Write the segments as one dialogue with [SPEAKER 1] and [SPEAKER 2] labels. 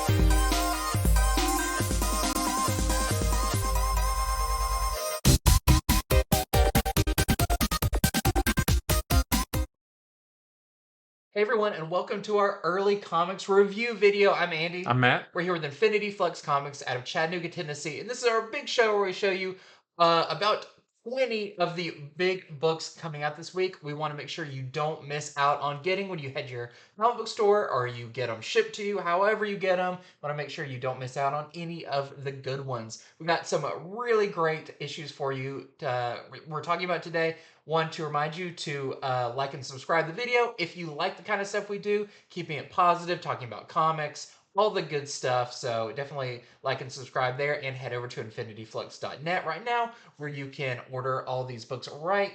[SPEAKER 1] Hey everyone, and welcome to our early comics review video. I'm Andy.
[SPEAKER 2] I'm Matt.
[SPEAKER 1] We're here with Infinity Flux Comics out of Chattanooga, Tennessee, and this is our big show where we show you about 20 of the big books coming out this week. We want to make sure you don't miss out on getting when you head to your comic book store or you get them shipped to you, however you get them. Want to make sure you don't miss out on any of the good ones. We got some really great issues for you. We're talking about today. One, to remind you to like and subscribe the video if you like the kind of stuff we do, keeping it positive, talking about comics, all the good stuff. So definitely like and subscribe there, and head over to infinityflux.net right now, where you can order all these books right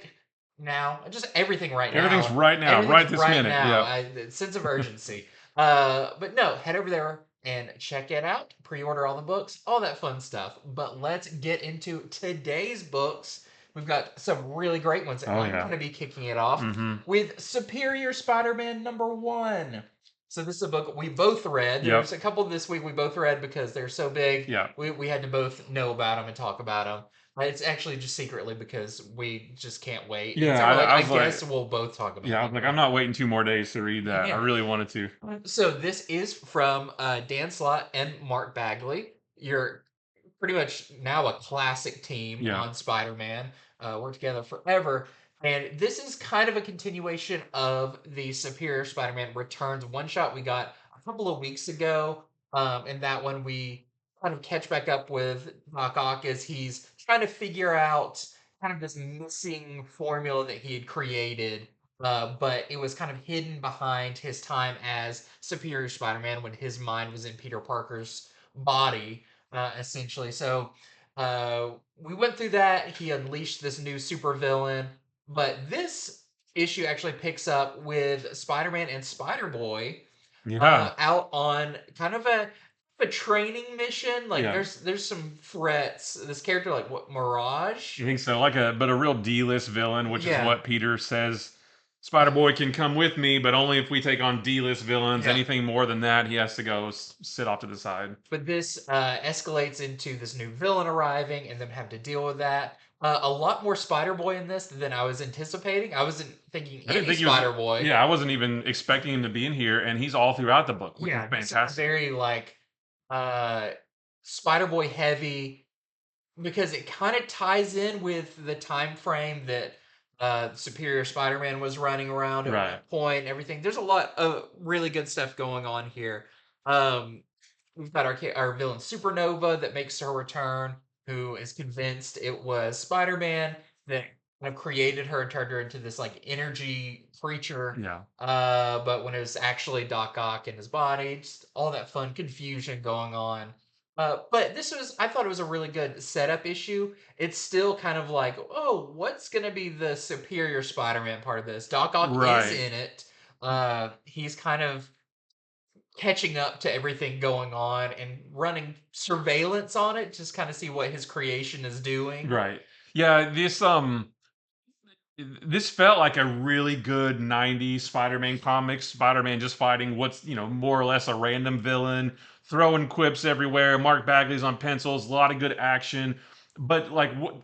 [SPEAKER 1] now. Just everything right now.
[SPEAKER 2] Everything's right now,
[SPEAKER 1] Everything's
[SPEAKER 2] right this
[SPEAKER 1] right
[SPEAKER 2] minute.
[SPEAKER 1] now.
[SPEAKER 2] Yeah.
[SPEAKER 1] Sense of urgency. But no, head over there and check it out. Pre-order all the books, all that fun stuff. But let's get into today's books. We've got some really great ones.
[SPEAKER 2] Oh,
[SPEAKER 1] I'm
[SPEAKER 2] yeah.
[SPEAKER 1] going to be kicking it off with Superior Spider-Man #1. So this is a book we both read. There's a couple this week we both read because they're so big.
[SPEAKER 2] Yeah.
[SPEAKER 1] We had to both know about them and talk about them. It's actually just secretly because we just can't wait.
[SPEAKER 2] Yeah,
[SPEAKER 1] so
[SPEAKER 2] I was
[SPEAKER 1] guess we'll both talk about it.
[SPEAKER 2] Yeah, I was like, I'm not waiting 2 more days to read that.
[SPEAKER 1] Yeah.
[SPEAKER 2] I really wanted to.
[SPEAKER 1] So this is from Dan Slott and Mark Bagley. You're pretty much now a classic team on Spider-Man. Worked together forever. And this is kind of a continuation of the Superior Spider-Man Returns one-shot we got a couple of weeks ago. And that one we kind of catch back up with Doc Ock as he's trying to figure out kind of this missing formula that he had created. But it was kind of hidden behind his time as Superior Spider-Man when his mind was in Peter Parker's body, essentially. So we went through that. He unleashed this new supervillain, but this issue actually picks up with Spider-Man and Spider-Boy out on kind of a training mission. Like there's some threats. This character, like what, Mirage?
[SPEAKER 2] You think so? Like a real D-list villain, which is what Peter says. Spider-Boy can come with me, but only if we take on D-list villains. Anything more than that, he has to go sit off to the side.
[SPEAKER 1] But this escalates into this new villain arriving and them having to deal with that. A lot more Spider-Boy in this than I was anticipating. I wasn't thinking any Spider-Boy.
[SPEAKER 2] Yeah, I wasn't even expecting him to be in here, and he's all throughout the book, which is fantastic.
[SPEAKER 1] Very like Spider-Boy heavy, because it kind of ties in with the time frame that Superior Spider-Man was running around at that point and everything. There's a lot of really good stuff going on here. We've got our villain Supernova that makes her return, who is convinced it was Spider-Man that kind of created her and turned her into this like energy creature. But when it was actually Doc Ock in his body, just all that fun confusion going on. But I thought it was a really good setup issue. It's still kind of like, oh, what's going to be the Superior Spider-Man part of this? Doc Ock is in it. He's kind of catching up to everything going on and running surveillance on it, just kind of see what his creation is doing.
[SPEAKER 2] Right. Yeah, this felt like a really good 90s Spider-Man comics. Spider-Man just fighting what's, more or less a random villain, throwing quips everywhere. Mark Bagley's on pencils, a lot of good action. But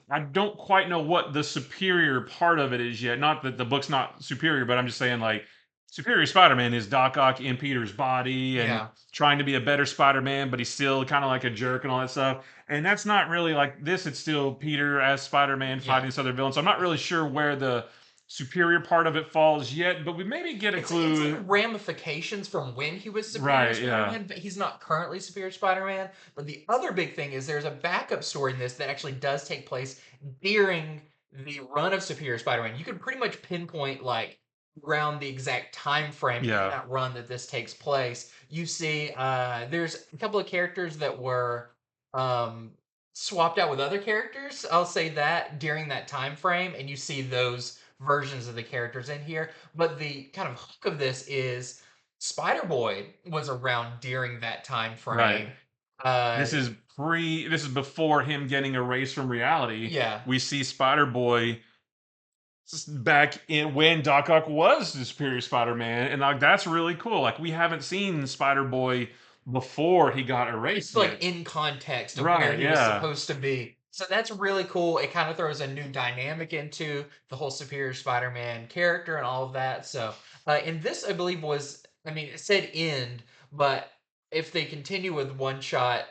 [SPEAKER 2] I don't quite know what the superior part of it is yet. Not that the book's not superior, but I'm just saying like Superior Spider-Man is Doc Ock in Peter's body and trying to be a better Spider-Man, but he's still kind of like a jerk and all that stuff. And that's not really like this. It's still Peter as Spider-Man fighting this other villain. So I'm not really sure where the superior part of it falls yet, but we maybe get a clue.
[SPEAKER 1] It's like ramifications from when he was Superior Spider-Man, but he's not currently Superior Spider-Man. But the other big thing is there's a backup story in this that actually does take place during the run of Superior Spider-Man. You can pretty much pinpoint like around the exact time frame in that run that this takes place. You see there's a couple of characters that were swapped out with other characters, I'll say that, during that time frame, and you see those versions of the characters in here. But the kind of hook of this is Spider-Boy was around during that time frame.
[SPEAKER 2] This is before him getting erased from reality. We see Spider-Boy back in when Doc Ock was the Superior Spider-Man, and like that's really cool. Like we haven't seen Spider-Boy before he got
[SPEAKER 1] It's
[SPEAKER 2] erased
[SPEAKER 1] like
[SPEAKER 2] yet.
[SPEAKER 1] in context of where
[SPEAKER 2] Right,
[SPEAKER 1] he was
[SPEAKER 2] yeah.
[SPEAKER 1] supposed to be. So that's really cool. It kind of throws a new dynamic into the whole Superior Spider-Man character and all of that. So, and this, I believe, was, I mean, it said end, but if they continue with one-shot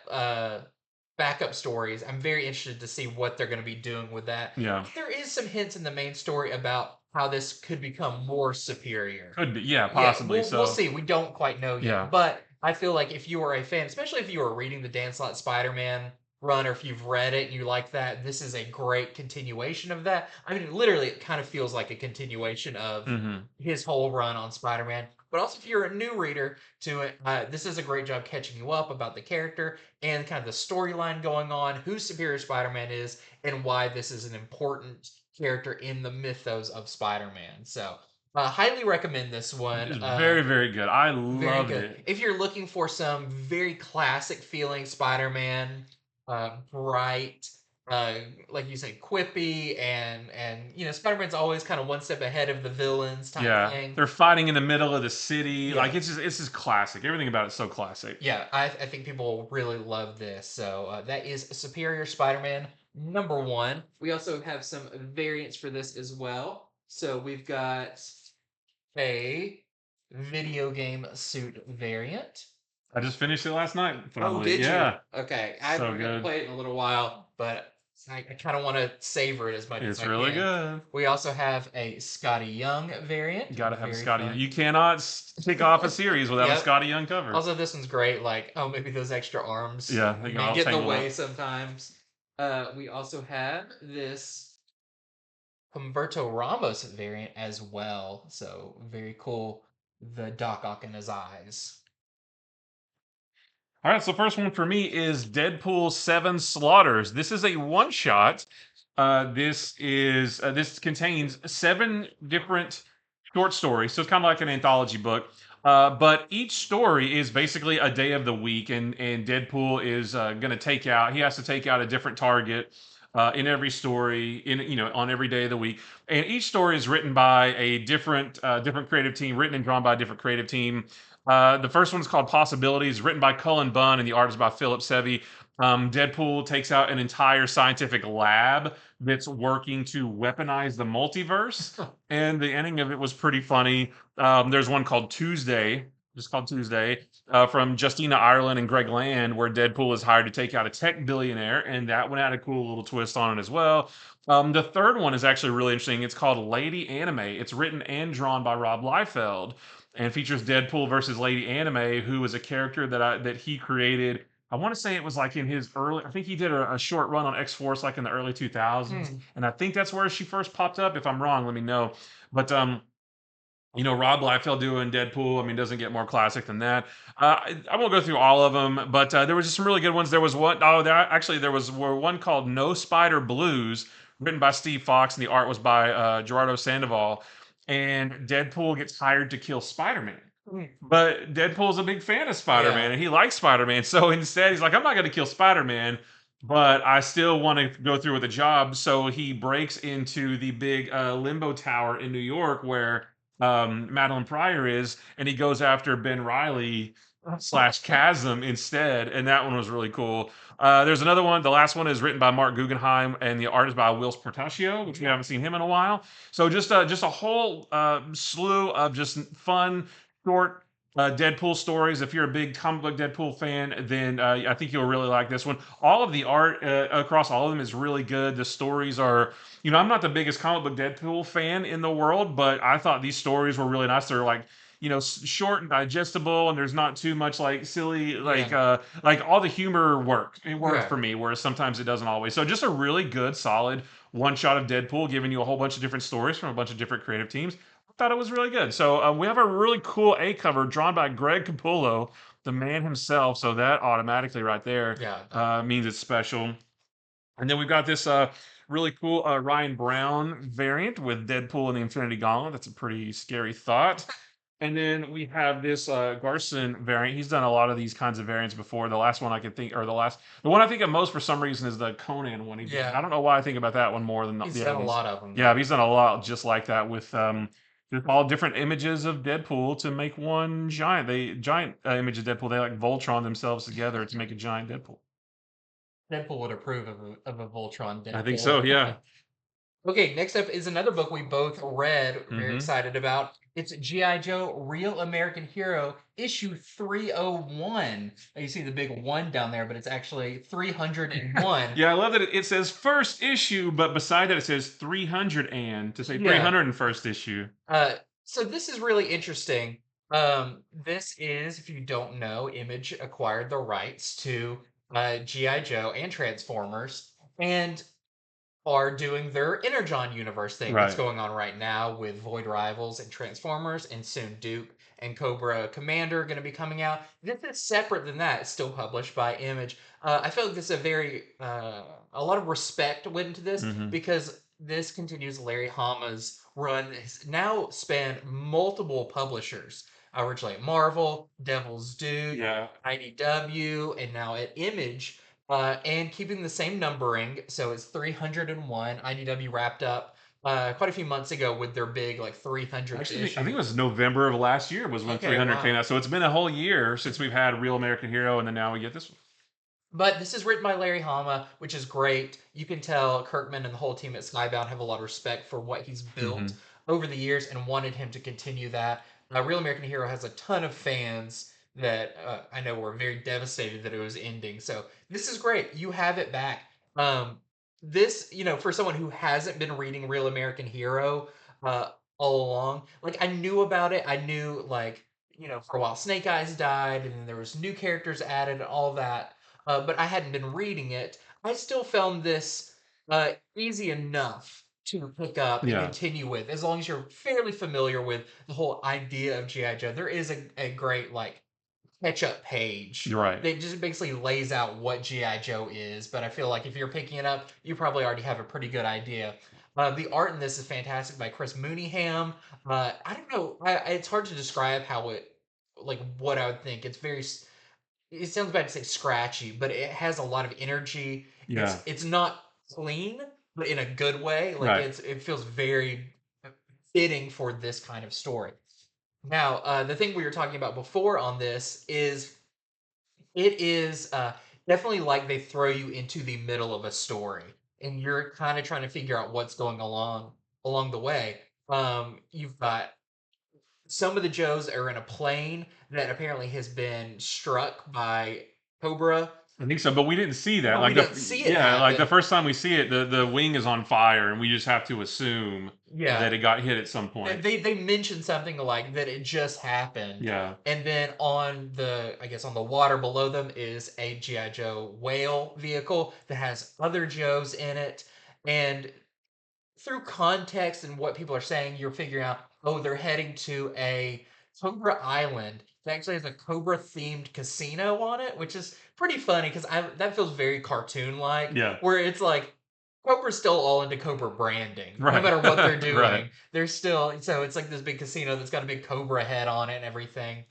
[SPEAKER 1] backup stories, I'm very interested to see what they're going to be doing with that.
[SPEAKER 2] Yeah.
[SPEAKER 1] There is some hints in the main story about how this could become more superior.
[SPEAKER 2] Could be. Yeah,
[SPEAKER 1] Yeah,
[SPEAKER 2] possibly.
[SPEAKER 1] we'll
[SPEAKER 2] So,
[SPEAKER 1] see. We don't quite know
[SPEAKER 2] yeah.
[SPEAKER 1] yet, but I feel like if you are a fan, especially if you are reading the Dan Slott Spider-Man run, or if you've read it and you like that, this is a great continuation of that. I mean, literally, it kind of feels like a continuation of
[SPEAKER 2] Mhm.
[SPEAKER 1] his whole run on Spider-Man. But also, if you're a new reader to it, this is a great job catching you up about the character and kind of the storyline going on, who Superior Spider-Man is, and why this is an important character in the mythos of Spider-Man. So, highly recommend this one.
[SPEAKER 2] It's very, very good. I
[SPEAKER 1] Very
[SPEAKER 2] loved
[SPEAKER 1] good.
[SPEAKER 2] it.
[SPEAKER 1] If you're looking for some very classic feeling Spider-Man, bright, uh, like you said, quippy, and Spider-Man's always kind of one step ahead of the villains type
[SPEAKER 2] Yeah.
[SPEAKER 1] thing.
[SPEAKER 2] They're fighting in the middle of the city.
[SPEAKER 1] Yeah,
[SPEAKER 2] Like it's just classic. Everything about it's so classic.
[SPEAKER 1] yeah. I think people will really love this. So that is Superior Spider-Man #1. We also have some variants for this as well. So we've got a video game suit variant.
[SPEAKER 2] I just finished it last night,
[SPEAKER 1] Oh,
[SPEAKER 2] finally.
[SPEAKER 1] did you?
[SPEAKER 2] Yeah.
[SPEAKER 1] Okay. I
[SPEAKER 2] So
[SPEAKER 1] haven't got to
[SPEAKER 2] good.
[SPEAKER 1] play it in a little while, but I kind of want to savor it as much as
[SPEAKER 2] It's
[SPEAKER 1] I
[SPEAKER 2] really
[SPEAKER 1] can.
[SPEAKER 2] good.
[SPEAKER 1] We also have a Scotty Young variant.
[SPEAKER 2] Gotta have a
[SPEAKER 1] Very
[SPEAKER 2] Scotty.
[SPEAKER 1] fun.
[SPEAKER 2] You cannot kick off a series without a
[SPEAKER 1] Yep.
[SPEAKER 2] Scotty Young cover.
[SPEAKER 1] Also, this one's great. Like, oh, maybe those extra arms
[SPEAKER 2] Yeah, they get
[SPEAKER 1] may
[SPEAKER 2] all
[SPEAKER 1] get in the
[SPEAKER 2] tangled
[SPEAKER 1] way
[SPEAKER 2] up.
[SPEAKER 1] sometimes. We also have this Humberto Ramos variant as well. So, very cool. The Doc Ock in his eyes.
[SPEAKER 2] All right, so first one for me is Deadpool 7 Slaughters. This is a one shot. This contains 7 different short stories, so it's kind of like an anthology book. But each story is basically a day of the week, and Deadpool is going to take out. He has to take out a different target in every story, on every day of the week. And each story is written by a different creative team, written and drawn by a different creative team. The first one's called Possibilities, written by Cullen Bunn, and the art is by Philip Sevy. Deadpool takes out an entire scientific lab that's working to weaponize the multiverse, and the ending of it was pretty funny. There's one called Tuesday, just called Tuesday, from Justina Ireland and Greg Land, where Deadpool is hired to take out a tech billionaire, and that one had a cool little twist on it as well. The third one is actually really interesting. It's called Lady Anime. It's written and drawn by Rob Liefeld and features Deadpool versus Lady Anime, who is a character that he created. I want to say it was like in his early. I think he did a short run on X Force like in the early 2000s,
[SPEAKER 1] Hmm.
[SPEAKER 2] and I think that's where she first popped up. If I'm wrong, let me know. But Rob Liefeld doing Deadpool. I mean, doesn't get more classic than that. I won't go through all of them, but there was just some really good ones. There was one. Oh, there was one called No Spider Blues, written by Steve Fox, and the art was by Gerardo Sandoval. And Deadpool gets hired to kill Spider-Man. But Deadpool's a big fan of Spider-Man
[SPEAKER 1] Yeah.
[SPEAKER 2] and he likes Spider-Man. So instead, he's like, I'm not going to kill Spider-Man, but I still want to go through with the job. So he breaks into the big limbo tower in New York where Madeline Pryor is, and he goes after Ben Riley slash Chasm instead. And that one was really cool. There's another one. The last one is written by Mark Guggenheim, and the art is by Will Portacio, which we haven't seen him in a while. So just a whole slew of just fun, short Deadpool stories. If you're a big comic book Deadpool fan, then I think you'll really like this one. All of the art across all of them is really good. The stories are, I'm not the biggest comic book Deadpool fan in the world, but I thought these stories were really nice. They're like, short and digestible, and there's not too much like silly, like all the humor worked. It worked
[SPEAKER 1] Right.
[SPEAKER 2] for me, whereas sometimes it doesn't always. So just a really good, solid one shot of Deadpool, giving you a whole bunch of different stories from a bunch of different creative teams. Thought it was really good. So we have a really cool A cover drawn by Greg Capullo, the man himself. So that automatically right there
[SPEAKER 1] Yeah.
[SPEAKER 2] means it's special. And then we've got this really cool Ryan Brown variant with Deadpool and the Infinity Gauntlet. That's a pretty scary thought. And then we have this Garson variant. He's done a lot of these kinds of variants before. The last one I could think, or the one I think of most for some reason is the Conan one he did.
[SPEAKER 1] Yeah.
[SPEAKER 2] I don't know why I think about that one more than
[SPEAKER 1] He's
[SPEAKER 2] the
[SPEAKER 1] done
[SPEAKER 2] other
[SPEAKER 1] a
[SPEAKER 2] ones.
[SPEAKER 1] lot of them
[SPEAKER 2] Yeah,
[SPEAKER 1] though.
[SPEAKER 2] but he's done a lot just like that with just all different images of Deadpool to make one giant image of Deadpool. They like Voltron themselves together to make a giant Deadpool.
[SPEAKER 1] Deadpool would approve of a Voltron
[SPEAKER 2] I think
[SPEAKER 1] Deadpool.
[SPEAKER 2] so. Yeah.
[SPEAKER 1] Okay, next up is another book we both read, very
[SPEAKER 2] Hmm.
[SPEAKER 1] excited about. It's G.I. Joe Real American Hero, issue 301. You see the big one down there, but it's actually 301.
[SPEAKER 2] Yeah, I love that it says first issue, but beside that it says 300 and to say
[SPEAKER 1] Yeah.
[SPEAKER 2] 301st issue.
[SPEAKER 1] Uh, so this is really interesting. This is, if you don't know, Image acquired the rights to G.I. Joe and Transformers. And are doing their Energon universe thing that's
[SPEAKER 2] Right.
[SPEAKER 1] going on right now with Void Rivals and Transformers, and soon Duke and Cobra Commander going to be coming out. This is separate than that. It's still published by Image. I feel like this is a lot of respect went into this
[SPEAKER 2] Hmm.
[SPEAKER 1] because this continues Larry Hama's run. Has now spanned multiple publishers. Originally at Marvel, Devil's Due,
[SPEAKER 2] Yeah.
[SPEAKER 1] IDW, and now at Image, and keeping the same numbering. So it's 301. IDW wrapped up quite a few months ago with their big like 300th
[SPEAKER 2] Actually, I think
[SPEAKER 1] issue.
[SPEAKER 2] it was November of last year was when
[SPEAKER 1] Okay,
[SPEAKER 2] 300 came
[SPEAKER 1] wow.
[SPEAKER 2] out. So it's been a whole year since we've had Real American Hero, and then now we get this one.
[SPEAKER 1] But this is written by Larry Hama, which is great. You can tell Kirkman and the whole team at Skybound have a lot of respect for what he's built
[SPEAKER 2] Hmm.
[SPEAKER 1] over the years and wanted him to continue that. Real American Hero has a ton of fans that I know were very devastated that it was ending. So this is great. You have it back. Um, this, for someone who hasn't been reading Real American Hero uh, all along, like I knew about it. I knew like, for a while Snake Eyes died and then there was new characters added and all that, but I hadn't been reading it. I still found this easy enough to pick up and
[SPEAKER 2] Yeah.
[SPEAKER 1] continue with, as long as you're fairly familiar with the whole idea of GI Joe. There is a great like catch-up page
[SPEAKER 2] You're right.
[SPEAKER 1] that just basically lays out what GI Joe is. But I feel like if you're picking it up, you probably already have a pretty good idea. The art in this is fantastic by Chris Mooneyham. I don't know. It's hard to describe how it, like what I would think. It's very it sounds bad to say scratchy, but it has a lot of energy.
[SPEAKER 2] Yeah.
[SPEAKER 1] It's not clean, but in a good way. Like
[SPEAKER 2] Right.
[SPEAKER 1] it feels very fitting for this kind of story. Now, the thing we were talking about before on this is it is definitely like they throw you into the middle of a story, and you're kind of trying to figure out what's going along the way. You've got some of the Joes are in a plane that apparently has been struck by Cobra,
[SPEAKER 2] I think so, but we didn't see that.
[SPEAKER 1] but we
[SPEAKER 2] Like
[SPEAKER 1] don't see it
[SPEAKER 2] yeah, like the
[SPEAKER 1] happen.
[SPEAKER 2] first time we see it, the wing is on fire, and we just have to assume
[SPEAKER 1] Yeah,
[SPEAKER 2] that it got hit at some point.
[SPEAKER 1] they mentioned something like that it just happened,
[SPEAKER 2] Yeah.
[SPEAKER 1] and then on the I guess on the water below them is a GI Joe whale vehicle that has other Joes in it, and through context and what people are saying, you're figuring out, oh, they're heading to a Cobra Island that actually has a Cobra themed casino on it, which is pretty funny because I that feels very cartoon like,
[SPEAKER 2] Yeah.
[SPEAKER 1] where it's like Cobra's still all into Cobra branding. No
[SPEAKER 2] Right.
[SPEAKER 1] matter what they're
[SPEAKER 2] Right.
[SPEAKER 1] doing, they're still so it's like this big casino that's got a big Cobra head on it and everything.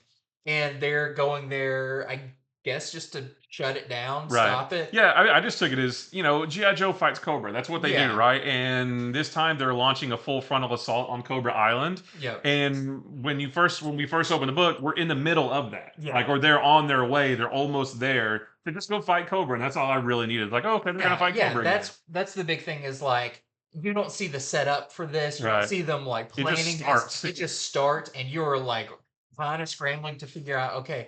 [SPEAKER 1] And they're going there, I guess, just to shut it down,
[SPEAKER 2] Right.
[SPEAKER 1] stop it.
[SPEAKER 2] Yeah, I just took it as, GI Joe fights Cobra. That's what they do,
[SPEAKER 1] Yeah.
[SPEAKER 2] right? And this time they're launching a full frontal assault on Cobra Island.
[SPEAKER 1] Yep.
[SPEAKER 2] And when we first open the book, we're in the middle of that.
[SPEAKER 1] Yeah.
[SPEAKER 2] Like, or they're on their way, they're almost there to just go fight Cobra. And that's all I really needed. Like, oh, okay, they're gonna
[SPEAKER 1] Yeah,
[SPEAKER 2] fight
[SPEAKER 1] yeah,
[SPEAKER 2] Cobra again.
[SPEAKER 1] that's the big thing is like you don't see the setup for this. You don't
[SPEAKER 2] Right.
[SPEAKER 1] see them like
[SPEAKER 2] It just
[SPEAKER 1] planning this.
[SPEAKER 2] starts.
[SPEAKER 1] It just starts and you're like kind of scrambling to figure out, okay,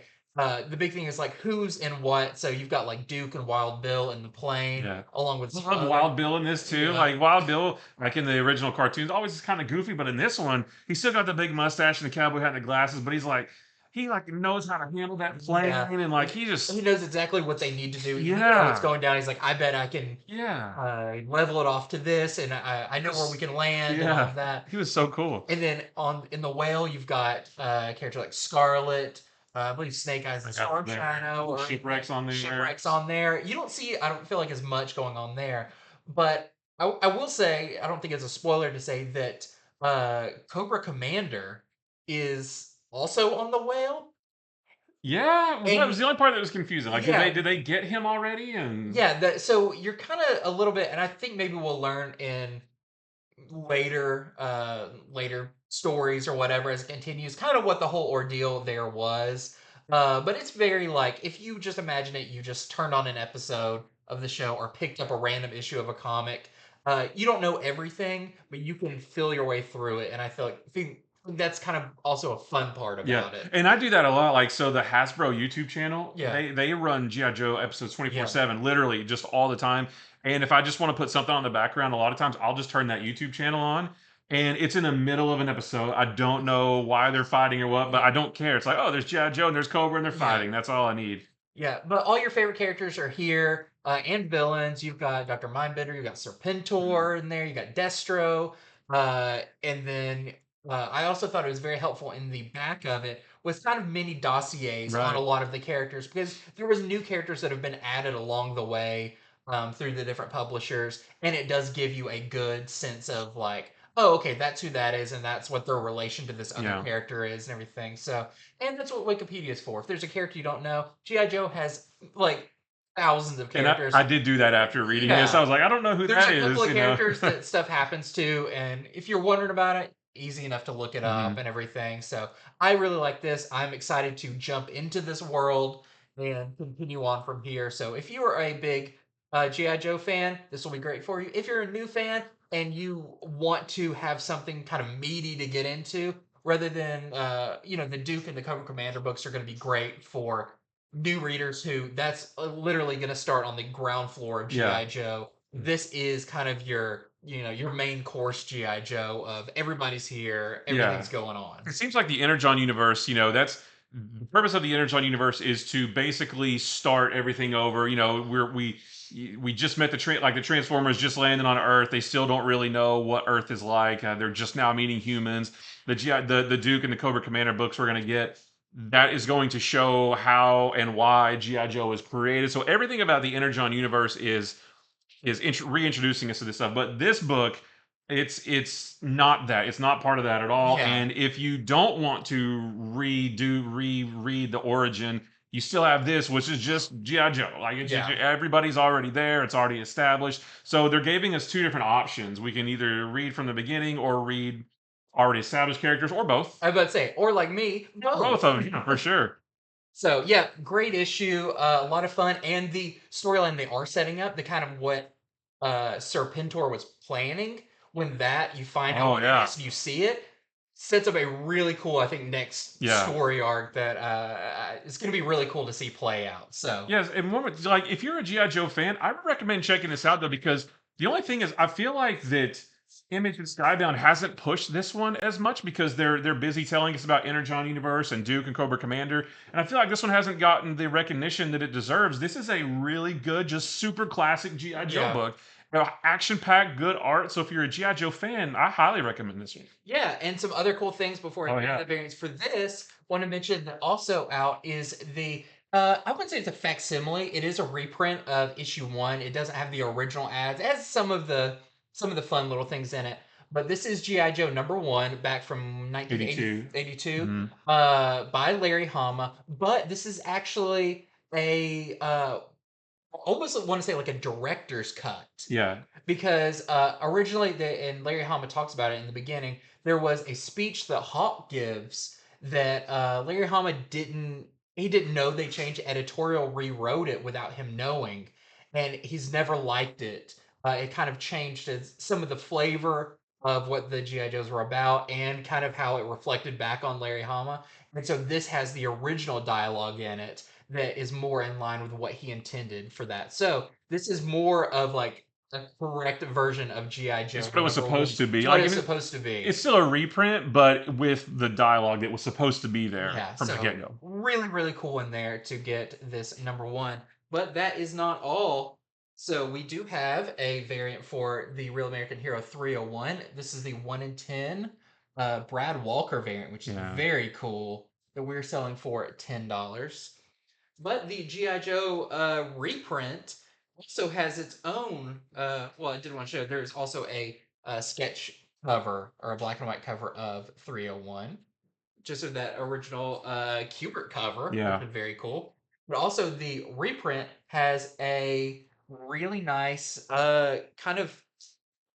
[SPEAKER 1] the big thing is like who's in what. So you've got like Duke and Wild Bill in the plane
[SPEAKER 2] Yeah.
[SPEAKER 1] along with
[SPEAKER 2] I
[SPEAKER 1] some
[SPEAKER 2] love
[SPEAKER 1] other.
[SPEAKER 2] Wild Bill in this too.
[SPEAKER 1] Yeah.
[SPEAKER 2] Like Wild Bill, like in the original cartoons, always kind of goofy, but in this one, he's still got the big mustache and the cowboy hat and the glasses. But he like knows how to handle that plane,
[SPEAKER 1] Yeah.
[SPEAKER 2] and like he
[SPEAKER 1] He
[SPEAKER 2] just,
[SPEAKER 1] knows exactly what they need to do. He knows how it's
[SPEAKER 2] yeah,
[SPEAKER 1] going down. He's like, I bet I can
[SPEAKER 2] yeah,
[SPEAKER 1] level it off to this, and I know where we
[SPEAKER 2] just,
[SPEAKER 1] can land and all
[SPEAKER 2] yeah.
[SPEAKER 1] of that.
[SPEAKER 2] He was so cool.
[SPEAKER 1] And then on in the whale, you've got a character like Scarlet. I believe Snake Eyes and
[SPEAKER 2] I got
[SPEAKER 1] Storm
[SPEAKER 2] the
[SPEAKER 1] Shadow or
[SPEAKER 2] shipwrecks on there.
[SPEAKER 1] Shipwrecks on there. You don't see, I don't feel like as much going on there, but I will say, I don't think it's a spoiler to say that Cobra Commander is also on the whale,
[SPEAKER 2] Yeah, that was
[SPEAKER 1] and
[SPEAKER 2] the only part that was confusing. Like,
[SPEAKER 1] yeah,
[SPEAKER 2] did they get him already? And
[SPEAKER 1] yeah. So you're kind of a little bit, and I think maybe we'll learn in later stories or whatever as it continues, kind of what the whole ordeal there was. But it's very like if you just imagine it, you just turned on an episode of the show or picked up a random issue of a comic. You don't know everything, but you can feel your way through it, and I think that's kind of also a fun part
[SPEAKER 2] Yeah,
[SPEAKER 1] about it.
[SPEAKER 2] and I do that a lot. Like, so the Hasbro YouTube channel,
[SPEAKER 1] Yeah,
[SPEAKER 2] they run GI Joe episodes
[SPEAKER 1] yeah,
[SPEAKER 2] 24/7, literally just all the time. And if I just want to put something on the background, a lot of times I'll just turn that YouTube channel on, and it's in the middle of an episode. I don't know why they're fighting or what, but
[SPEAKER 1] yeah,
[SPEAKER 2] I don't care. It's like, oh, there's GI Joe and there's Cobra and they're
[SPEAKER 1] yeah.
[SPEAKER 2] fighting. That's all I need.
[SPEAKER 1] Yeah, but all your favorite characters are here, and villains. You've got Dr. Mindbender, you've got Serpentor in there, you got Destro, and then I also thought it was very helpful in the back of it with kind of mini dossiers on a
[SPEAKER 2] Right.
[SPEAKER 1] lot of the characters because there was new characters that have been added along the way through the different publishers, and it does give you a good sense of like, oh, okay, that's who that is, and that's what their relation to this other
[SPEAKER 2] Yeah.
[SPEAKER 1] character is, and everything. So and that's what Wikipedia is for. If there's a character you don't know, G.I. Joe has like thousands of
[SPEAKER 2] And
[SPEAKER 1] characters.
[SPEAKER 2] I did do that after reading this. I
[SPEAKER 1] Yeah.
[SPEAKER 2] was like, I don't know who
[SPEAKER 1] There's
[SPEAKER 2] that
[SPEAKER 1] a couple
[SPEAKER 2] is,
[SPEAKER 1] of
[SPEAKER 2] you know.
[SPEAKER 1] characters that stuff happens to, and if you're wondering about it, easy enough to look it up
[SPEAKER 2] Mhm.
[SPEAKER 1] and everything. So I really like this. I'm excited to jump into this world and continue on from here. So if you are a big G.I. Joe fan, this will be great for you. If you're a new fan and you want to have something kind of meaty to get into, rather than the Duke and the Cobra Commander books are going to be great for new readers who that's literally going to start on the ground floor of
[SPEAKER 2] Yeah.
[SPEAKER 1] GI Joe. This is kind of your main course GI Joe of everybody's here,
[SPEAKER 2] Yeah.
[SPEAKER 1] everything's going on.
[SPEAKER 2] It seems like the Energon universe, that's the purpose of the Energon universe is to basically start everything over. We just met the Transformers just landed on Earth. They still don't really know what Earth is like. They're just now meeting humans. The Duke and the Cobra Commander books we're gonna get, that is going to show how and why GI Joe was created. So everything about the Energon universe is reintroducing us to this stuff. But this book, it's not that. It's not part of that at all.
[SPEAKER 1] Yeah.
[SPEAKER 2] And if you don't want to reread the origin, you still have this, which is just GI Joe. Like
[SPEAKER 1] Yeah.
[SPEAKER 2] everybody's already there. It's already established. So they're giving us two different options. We can either read from the beginning or read already established characters, or both.
[SPEAKER 1] I was about to say, or like me,
[SPEAKER 2] Both
[SPEAKER 1] both.
[SPEAKER 2] of them, yeah, for sure.
[SPEAKER 1] So yeah, great issue, a lot of fun, and the storyline they are setting up, the kind of what Serpentor was planning. When that you find out
[SPEAKER 2] Oh
[SPEAKER 1] what it
[SPEAKER 2] yeah,
[SPEAKER 1] is, and you see it, sets up a really cool, I think, next
[SPEAKER 2] yeah.
[SPEAKER 1] story arc that is going to be really cool to see play out. So
[SPEAKER 2] Yes, and like if you're a GI Joe fan, I would recommend checking this out though, because the only thing is I feel like that Image and Skybound hasn't pushed this one as much because they're busy telling us about Energon Universe and Duke and Cobra Commander, and I feel like this one hasn't gotten the recognition that it deserves. This is a really good, just super classic GI Joe
[SPEAKER 1] yeah,
[SPEAKER 2] book. Action packed, good art. So if you're a GI Joe fan, I highly recommend this one.
[SPEAKER 1] yeah, and some other cool things before I
[SPEAKER 2] Oh
[SPEAKER 1] get into
[SPEAKER 2] yeah,
[SPEAKER 1] the variants for this. Want to mention that also out is the I wouldn't say it's a facsimile. It is a reprint of issue 1. It doesn't have the original ads. It has some of the fun little things in it. But this is GI Joe #1 back from
[SPEAKER 2] 82.
[SPEAKER 1] 1982
[SPEAKER 2] Hmm.
[SPEAKER 1] by Larry Hama. But this is actually a almost want to say like a director's cut
[SPEAKER 2] Yeah,
[SPEAKER 1] because originally and Larry Hama talks about it in the beginning, there was a speech that Hawk gives that Larry Hama didn't know they changed editorial, rewrote it without him knowing, and he's never liked it. It kind of changed some of the flavor of what the GI Joes were about and kind of how it reflected back on Larry Hama. And so this has the original dialogue in it that is more in line with what he intended for that. So this is more of like a correct version of GI
[SPEAKER 2] it's
[SPEAKER 1] Joe
[SPEAKER 2] what it was
[SPEAKER 1] #1.
[SPEAKER 2] supposed to be.
[SPEAKER 1] It's what
[SPEAKER 2] Like, I
[SPEAKER 1] it's
[SPEAKER 2] mean,
[SPEAKER 1] supposed to be.
[SPEAKER 2] it's still a reprint, but with the dialogue that was supposed to be there
[SPEAKER 1] Yeah,
[SPEAKER 2] from the
[SPEAKER 1] so
[SPEAKER 2] get go.
[SPEAKER 1] really, really cool in there to get this #1. But that is not all. So we do have a variant for the Real American Hero 301. This is the 1 in 10 Brad Walker variant, which is
[SPEAKER 2] Yeah.
[SPEAKER 1] very cool that we're selling for $10. But the GI Joe reprint also has its own. Well, I did want to show there's also a sketch cover or a black and white cover of 301, just of that original Kubert cover, which
[SPEAKER 2] Yeah.
[SPEAKER 1] is very cool. But also the reprint has a really nice kind of.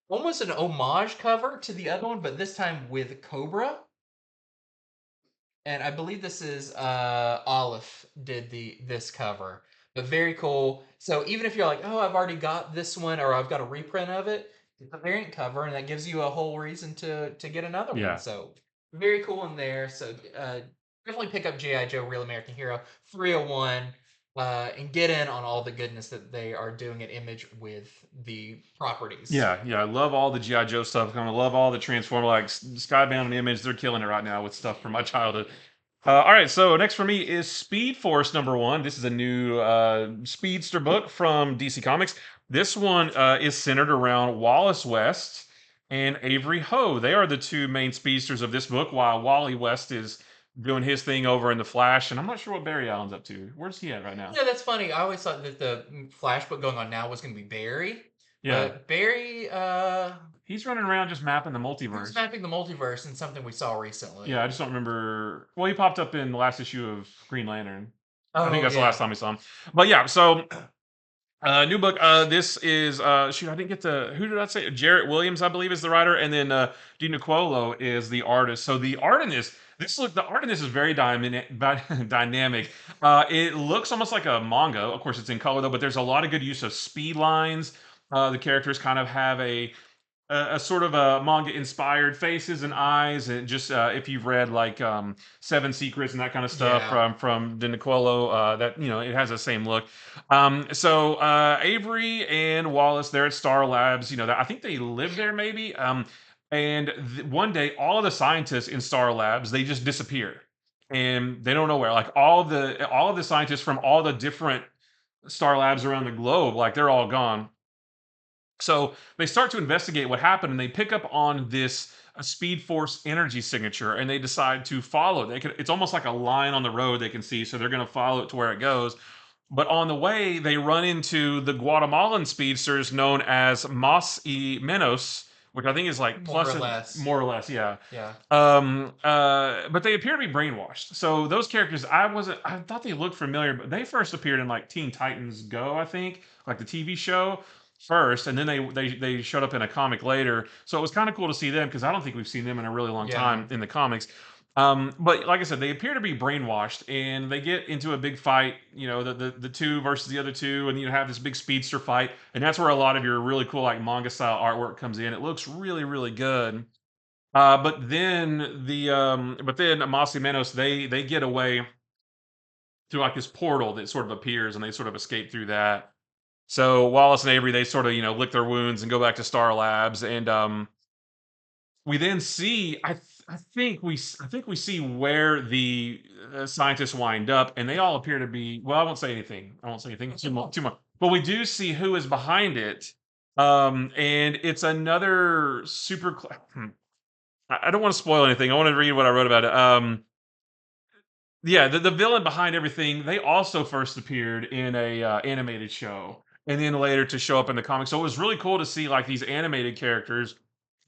[SPEAKER 1] almost an homage cover to the other one, but this time with Cobra. And I believe this is Olive did this cover, but very cool. So even if you're like, oh, I've already got this one or I've got a reprint of it, it's a variant cover, and that gives you a whole reason to get another one.
[SPEAKER 2] Yeah.
[SPEAKER 1] So very cool in there. So definitely pick up GI Joe: Real American Hero 301. And get in on all the goodness that they are doing at Image with the properties.
[SPEAKER 2] Yeah, I love all the GI Joe stuff. I love all the Transformer, like Skybound and Image. They're killing it right now with stuff from my childhood. All right, so next for me is Speed Force #1. This is a new speedster book from DC Comics. This one is centered around Wallace West and Avery Ho. They are the two main speedsters of this book, while Wally West is doing his thing over in the Flash. And I'm not sure what Barry Allen's up to. Where's he at right now?
[SPEAKER 1] Yeah, that's funny. I always thought that the Flash book going on now was going to be Barry.
[SPEAKER 2] Yeah,
[SPEAKER 1] But Barry,
[SPEAKER 2] he's running around just mapping the
[SPEAKER 1] he's
[SPEAKER 2] multiverse.
[SPEAKER 1] mapping the multiverse in something we saw recently.
[SPEAKER 2] Yeah, I just don't remember. Well, he popped up in the last issue of Green Lantern. I think
[SPEAKER 1] Oh,
[SPEAKER 2] that's the
[SPEAKER 1] yeah.
[SPEAKER 2] last time we saw him. But yeah, so new book. This is shoot, I didn't get the who did I say? Jarrett Williams, I believe, is the writer, and then Di Nicuolo is the artist. So the art in the art in this is very dynamic. It looks almost like a manga. Of course, it's in color though, but there's a lot of good use of speed lines. The characters kind of have a sort of a manga inspired faces and eyes, and just if you've read like Seven Secrets and that kind of stuff
[SPEAKER 1] Yeah.
[SPEAKER 2] from De Nicuolo, that it has the same look. So Avery and Wallace, they're at Star Labs. I think they live there maybe. And one day, all of the scientists in Star Labs, they just disappear, and they don't know where. Like all of the scientists from all the different Star Labs around the globe, like they're all gone. So they start to investigate what happened, and they pick up on this Speed Force energy signature, and they decide to follow. It's almost like a line on the road they can see, so they're going to follow it to where it goes. But on the way, they run into the Guatemalan speedsters known as Mas y Menos, which I think is like
[SPEAKER 1] More
[SPEAKER 2] plus
[SPEAKER 1] or less.
[SPEAKER 2] more or less, yeah.
[SPEAKER 1] Yeah.
[SPEAKER 2] But they appear to be brainwashed. So those characters, I thought they looked familiar, but they first appeared in like Teen Titans Go, I think, like the TV show first, and then they showed up in a comic later. So it was kind of cool to see them because I don't think we've seen them in a really long time in the comics. But like I said, they appear to be brainwashed, and they get into a big fight. The two versus the other two, and you have this big speedster fight, and that's where a lot of your really cool like manga style artwork comes in. It looks really really good. But then Amasi Menos, they get away through like this portal that sort of appears, and they sort of escape through that. So Wallace and Avery, they sort of lick their wounds and go back to Star Labs, and we then see I think we see where the scientists wind up, and they all appear to be, well, I won't say anything. I won't say anything too much, but we do see who is behind it, and it's another I don't want to spoil anything. I want to read what I wrote about it. Yeah, the villain behind everything, they also first appeared in a animated show, and then later to show up in the comics. So it was really cool to see like these animated characters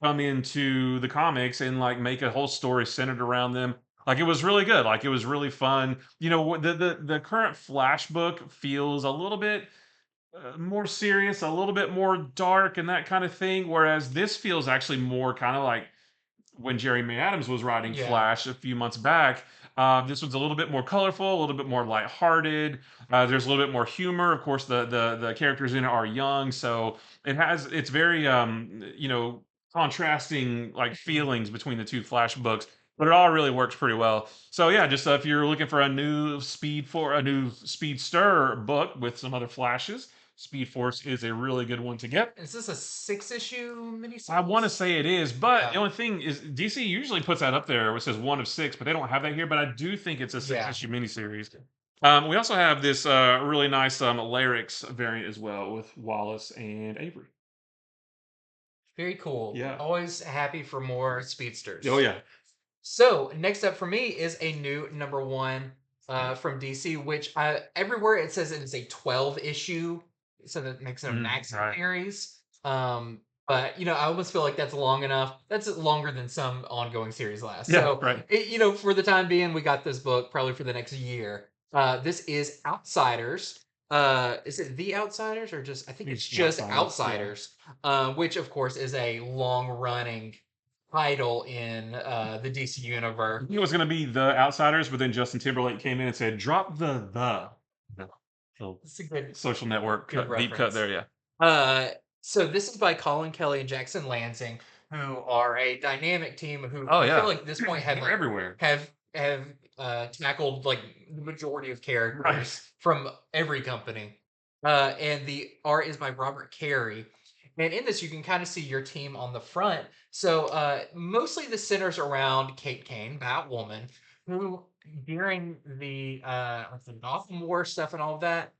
[SPEAKER 2] come into the comics and like make a whole story centered around them. Like it was really good. Like it was really fun. The current Flash book feels a little bit more serious, a little bit more dark, and that kind of thing. Whereas this feels actually more kind of like when Jeremy Adams was writing
[SPEAKER 1] Yeah.
[SPEAKER 2] Flash a few months back. This one's a little bit more colorful, a little bit more lighthearted. There's a little bit more humor. Of course, the characters in it are young, so it's very contrasting like feelings between the two Flash books. But it all really works pretty well. So yeah, just if you're looking for a new speedster book with some other Flashes, Speed Force is a really good one to get.
[SPEAKER 1] Is this a 6-issue miniseries?
[SPEAKER 2] I want to say it is, but
[SPEAKER 1] Yeah.
[SPEAKER 2] the only thing is DC usually puts that up there, which says 1 of 6, but they don't have that here. But I do think it's a 6-issue miniseries. We also have this really nice Larix variant as well with Wallace and Avery.
[SPEAKER 1] Very cool.
[SPEAKER 2] Yeah.
[SPEAKER 1] Always happy for more speedsters.
[SPEAKER 2] Oh yeah.
[SPEAKER 1] So next up for me is a new #1 from DC, which everywhere it says it is a 12-issue, so that makes it a max series. But I almost feel like that's long enough. That's longer than some ongoing series last.
[SPEAKER 2] Yeah,
[SPEAKER 1] So
[SPEAKER 2] right.
[SPEAKER 1] for the time being, we got this book probably for the next year. This is Outsiders. Is it The Outsiders or just I think it's
[SPEAKER 2] It's the
[SPEAKER 1] just
[SPEAKER 2] Outsiders. Yeah.
[SPEAKER 1] Outsiders, which of course is a long running title in the DC
[SPEAKER 2] I
[SPEAKER 1] universe.
[SPEAKER 2] think it was gonna be the Outsiders, but then Justin Timberlake came in and said, "Drop the." So
[SPEAKER 1] It's a good
[SPEAKER 2] social network
[SPEAKER 1] good
[SPEAKER 2] deep cut
[SPEAKER 1] reference.
[SPEAKER 2] there. Yeah.
[SPEAKER 1] Uh, so this is by Colin Kelly and Jackson Lansing, who are a dynamic team who
[SPEAKER 2] Oh
[SPEAKER 1] I feel
[SPEAKER 2] yeah.
[SPEAKER 1] like at this point
[SPEAKER 2] They're everywhere.
[SPEAKER 1] have tackled like the majority of
[SPEAKER 2] Right.
[SPEAKER 1] characters from every company. And the art is by Robert Carey. And in this, you can kind of see your team on the front. So mostly the centers around Kate Kane, Batwoman, who during like the Gotham War stuff and all of that,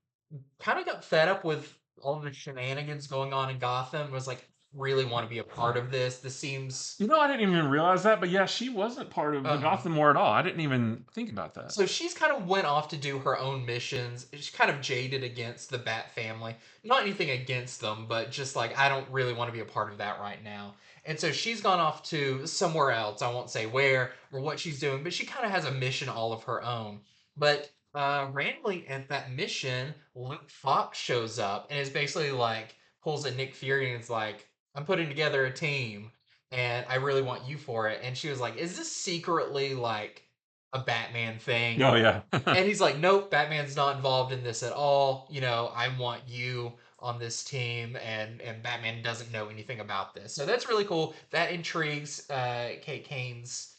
[SPEAKER 1] kind of got fed up with all the shenanigans going on in Gotham. Was like, really want to be a part of this. This seems
[SPEAKER 2] You know, I didn't even realize that, but yeah, she wasn't part of the
[SPEAKER 1] uh
[SPEAKER 2] Gotham War at all. I didn't even think about that.
[SPEAKER 1] so she's kind of went off to do her own missions. She's kind of jaded against the Bat family. Not anything against them, but just like I don't really want to be a part of that right now. And so she's gone off to somewhere else. I won't say where or what she's doing, but she kind of has a mission all of her own. But randomly at that mission, Luke Fox shows up and is basically like pulls a Nick Fury and is like, "I'm putting together a team, and I really want you for it." And she was like, "Is this secretly like a Batman thing?"
[SPEAKER 2] Oh yeah.
[SPEAKER 1] And he's like, "Nope, Batman's not involved in this at all. I want you on this team, and Batman doesn't know anything about this." So that's really cool. That intrigues Kate Kane's,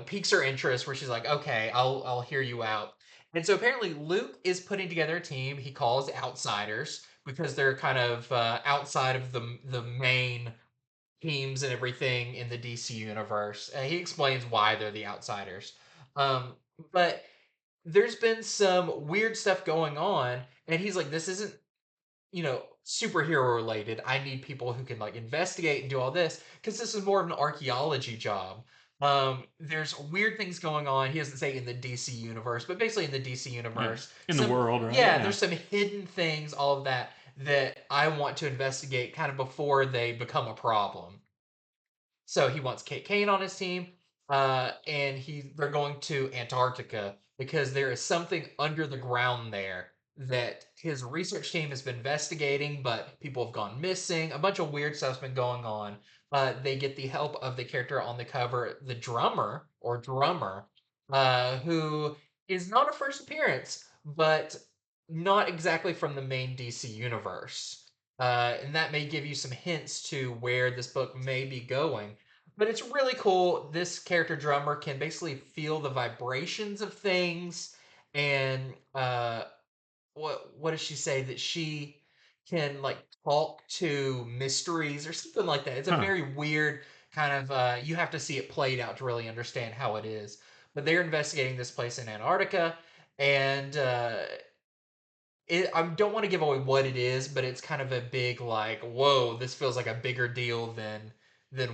[SPEAKER 1] piques her interest where she's like, "Okay, I'll hear you out." And so apparently Luke is putting together a team he calls Outsiders because they're kind of outside of the main teams and everything in the DC universe. He explains why they're the Outsiders. Um, but there's been some weird stuff going on, and he's like, "This isn't, superhero related. I need people who can like investigate and do all this because this is more of an archaeology job." There's weird things going on. He doesn't say in the DC universe, but basically in the DC
[SPEAKER 2] Yeah.
[SPEAKER 1] universe,
[SPEAKER 2] In the
[SPEAKER 1] some
[SPEAKER 2] world, right?
[SPEAKER 1] yeah,
[SPEAKER 2] Yeah.
[SPEAKER 1] there's some hidden things, all of that I want to investigate kind of before they become a problem. So he wants Kate Kane on his team, and they're going to Antarctica because there is something under the ground there that his research team has been investigating, but people have gone missing. A bunch of weird stuff's been going on. They get the help of the character on the cover, the drummer, who is not a first appearance, but not exactly from the main DC universe. And that may give you some hints to where this book may be going. But it's really cool. This character drummer can basically feel the vibrations of things, and what does she say that she can like talk to mysteries or something like that. It's a
[SPEAKER 2] Huh.
[SPEAKER 1] very weird kind of you have to see it played out to really understand how it is. But they're investigating this place in Antarctica, and I don't want to give away what it is, but it's kind of a big like, whoa, this feels like a bigger deal than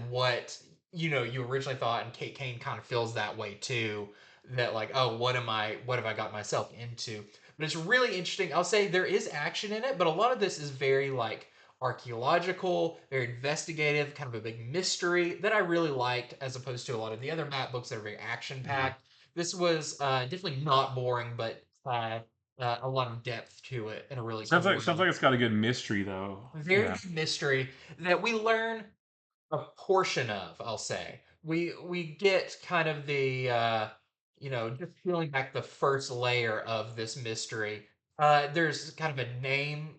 [SPEAKER 1] what you originally thought, and Kate Kane kind of feels that way too. That like, oh, what have I got myself into? But it's really interesting. I'll say there is action in it, but a lot of this is very like archaeological, very investigative, kind of a big mystery that I really liked, as opposed to a lot of the other map books that are very action
[SPEAKER 2] Yeah.
[SPEAKER 1] packed. This was definitely not boring, but a lot of depth to it in a really
[SPEAKER 2] Sounds
[SPEAKER 1] cool
[SPEAKER 2] like sounds
[SPEAKER 1] way.
[SPEAKER 2] like it's got a good mystery though.
[SPEAKER 1] Very
[SPEAKER 2] Yeah.
[SPEAKER 1] good mystery that we learn a portion of, I'll say. We get kind of the just peeling back the first layer of this mystery. There's kind of a name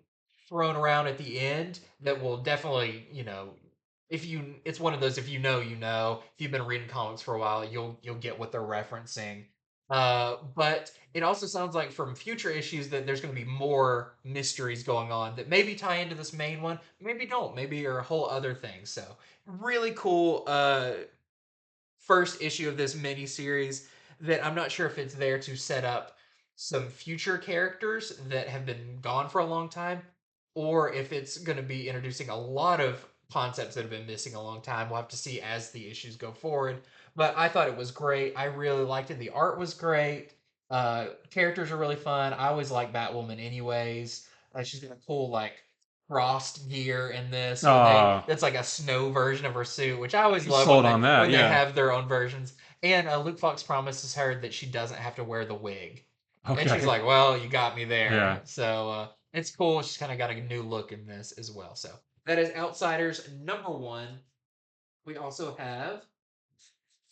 [SPEAKER 1] thrown around at the end that will definitely, if you it's one of those, if you know, you know. If you've been reading comics for a while, you'll get what they're referencing. But it also sounds like from future issues that there's going to be more mysteries going on that maybe tie into this main one, maybe don't, maybe are a whole other thing. So really cool first issue of this mini series that I'm not sure if it's there to set up some future characters that have been gone for a long time, or if it's going to be introducing a lot of concepts that have been missing a long time. We'll have to see as the issues go forward. But I thought it was great. I really liked it. The art was great. Characters are really fun. I always like Batwoman, anyways. She's got a cool like frost gear in this where they
[SPEAKER 2] Uh
[SPEAKER 1] it's like a snow version of her suit, which I always love when
[SPEAKER 2] sold
[SPEAKER 1] they
[SPEAKER 2] on that,
[SPEAKER 1] when they
[SPEAKER 2] yeah.
[SPEAKER 1] have their own versions. And Luke Fox promises her that she doesn't have to wear the wig. And she's
[SPEAKER 2] Okay.
[SPEAKER 1] like, "Well, you got me there."
[SPEAKER 2] Yeah.
[SPEAKER 1] So it's cool. She's kind of got a new look in this as well. So that is Outsiders #1. We also have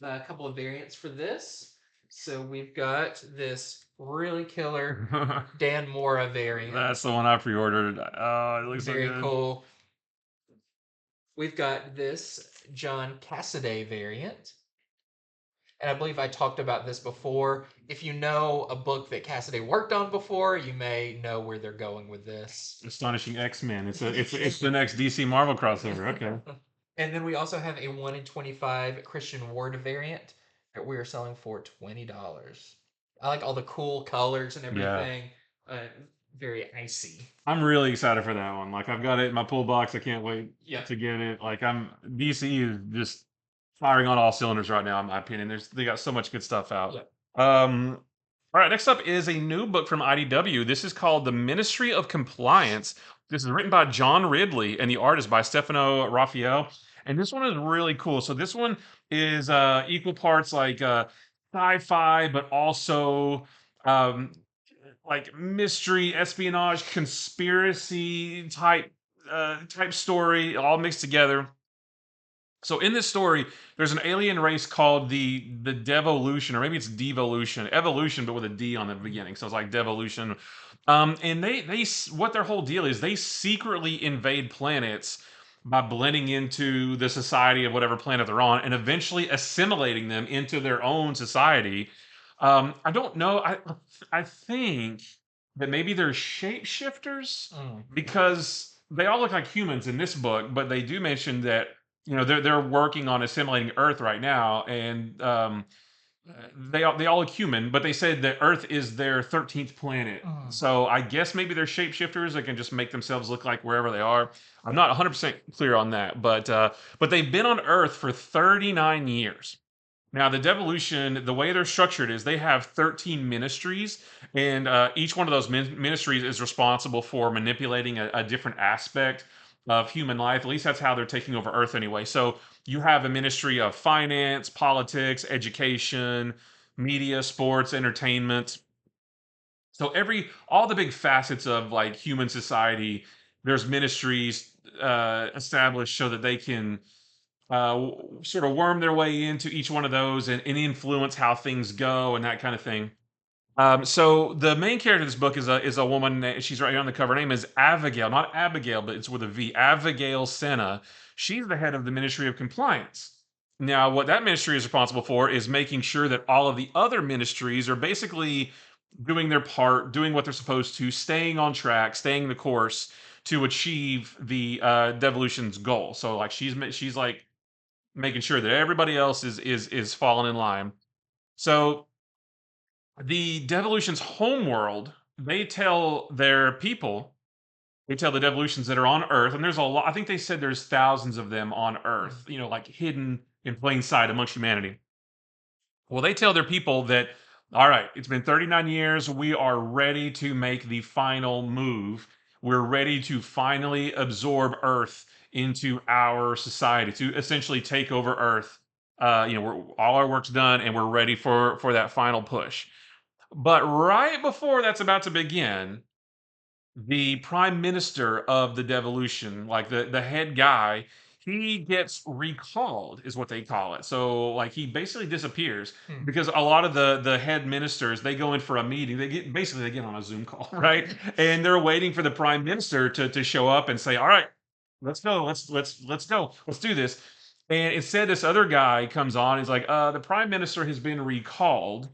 [SPEAKER 1] a couple of variants for this. So we've got this really killer Dan Mora variant.
[SPEAKER 2] That's the one I pre-ordered. Oh, it looks so
[SPEAKER 1] Very
[SPEAKER 2] good.
[SPEAKER 1] cool. We've got this John Cassaday variant. And I believe I talked about this before. If you know a book that Cassaday worked on before, you may know where they're going with this.
[SPEAKER 2] Astonishing X-Men. It's the next DC Marvel crossover. Okay.
[SPEAKER 1] And then we also have a 1 in 25 Christian Ward variant that we are selling for $20. I like all the cool colors and
[SPEAKER 2] Yeah.
[SPEAKER 1] everything. Very icy.
[SPEAKER 2] I'm really excited for that one. Like I've got it in my pull box. I can't wait
[SPEAKER 1] Yeah.
[SPEAKER 2] to get it. Like I'm DC is just firing on all cylinders right now, in my opinion. They got so much good stuff out.
[SPEAKER 1] Yeah.
[SPEAKER 2] All right, next up is a new book from IDW. This is called The Ministry of Compliance. This is written by John Ridley, and the art is by Stefano Raphael. And this one is really cool. So this one is equal parts like sci-fi, but also um, like mystery, espionage, conspiracy type story, all mixed together. So in this story, there's an alien race called the Devolution, or maybe it's Devolution, evolution, but with a D on the beginning. So it's like Devolution. And what their whole deal is, they secretly invade planets by blending into the society of whatever planet they're on, and eventually assimilating them into their own society. I don't know. I think that maybe they're shapeshifters because they all look like humans in this book, but they do mention that they're working on assimilating Earth right now, and they all look human, but they said that Earth is their 13th planet. So I guess maybe they're shapeshifters that can just make themselves look like wherever they are. I'm not 100% clear on that, but they've been on Earth for 39 years. Now, the devolution, the way they're structured is they have 13 ministries, and each one of those ministries is responsible for manipulating a different aspect of human life. At least that's how they're taking over Earth anyway. So you have a ministry of finance, politics, education, media, sports, entertainment. So all the big facets of like human society, there's ministries established so that they can sort of worm their way into each one of those and influence how things go and that kind of thing. So the main character of this book is a woman. She's right here on the cover. Her name is Abigail, not Abigail, but it's with a V. Abigail Senna. She's the head of the Ministry of Compliance. Now, what that ministry is responsible for is making sure that all of the other ministries are basically doing their part, doing what they're supposed to, staying on track, staying the course to achieve the devolution's goal. So, like, she's like making sure that everybody else is falling in line. So the Devolution's homeworld, they tell the Devolutions that are on Earth, and there's a lot. I think they said there's thousands of them on Earth, like hidden in plain sight amongst humanity. Well, they tell their people that, all right, it's been 39 years. We are ready to make the final move. We're ready to finally absorb Earth into our society, to essentially take over Earth. All our work's done, and we're ready for that final push. But right before that's about to begin, the prime minister of the devolution, like the head guy, he gets recalled, is what they call it. So like he basically disappears because a lot of the head ministers, they go in for a meeting. They get on a Zoom call, right? And they're waiting for the prime minister to show up and say, "All right, let's go. Let's go. Let's do this." And instead, this other guy comes on. He's like, "The prime minister has been recalled.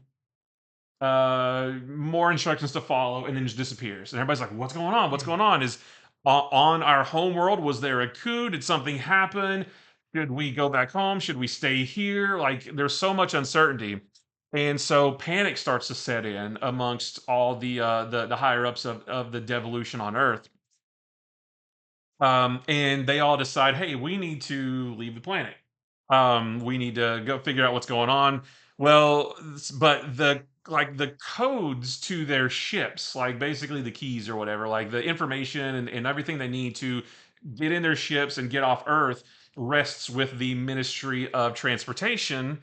[SPEAKER 2] More instructions to follow," and then just disappears. And everybody's like, "What's going on? What's going on? Is on our home world, was there a coup? Did something happen? Should we go back home? Should we stay here?" Like, there's so much uncertainty. And so panic starts to set in amongst all the higher ups of the devolution on Earth. And they all decide, hey, we need to leave the planet. We need to go figure out what's going on. Well, but the codes to their ships, like basically the keys or whatever, like the information and everything they need to get in their ships and get off Earth rests with the Ministry of Transportation,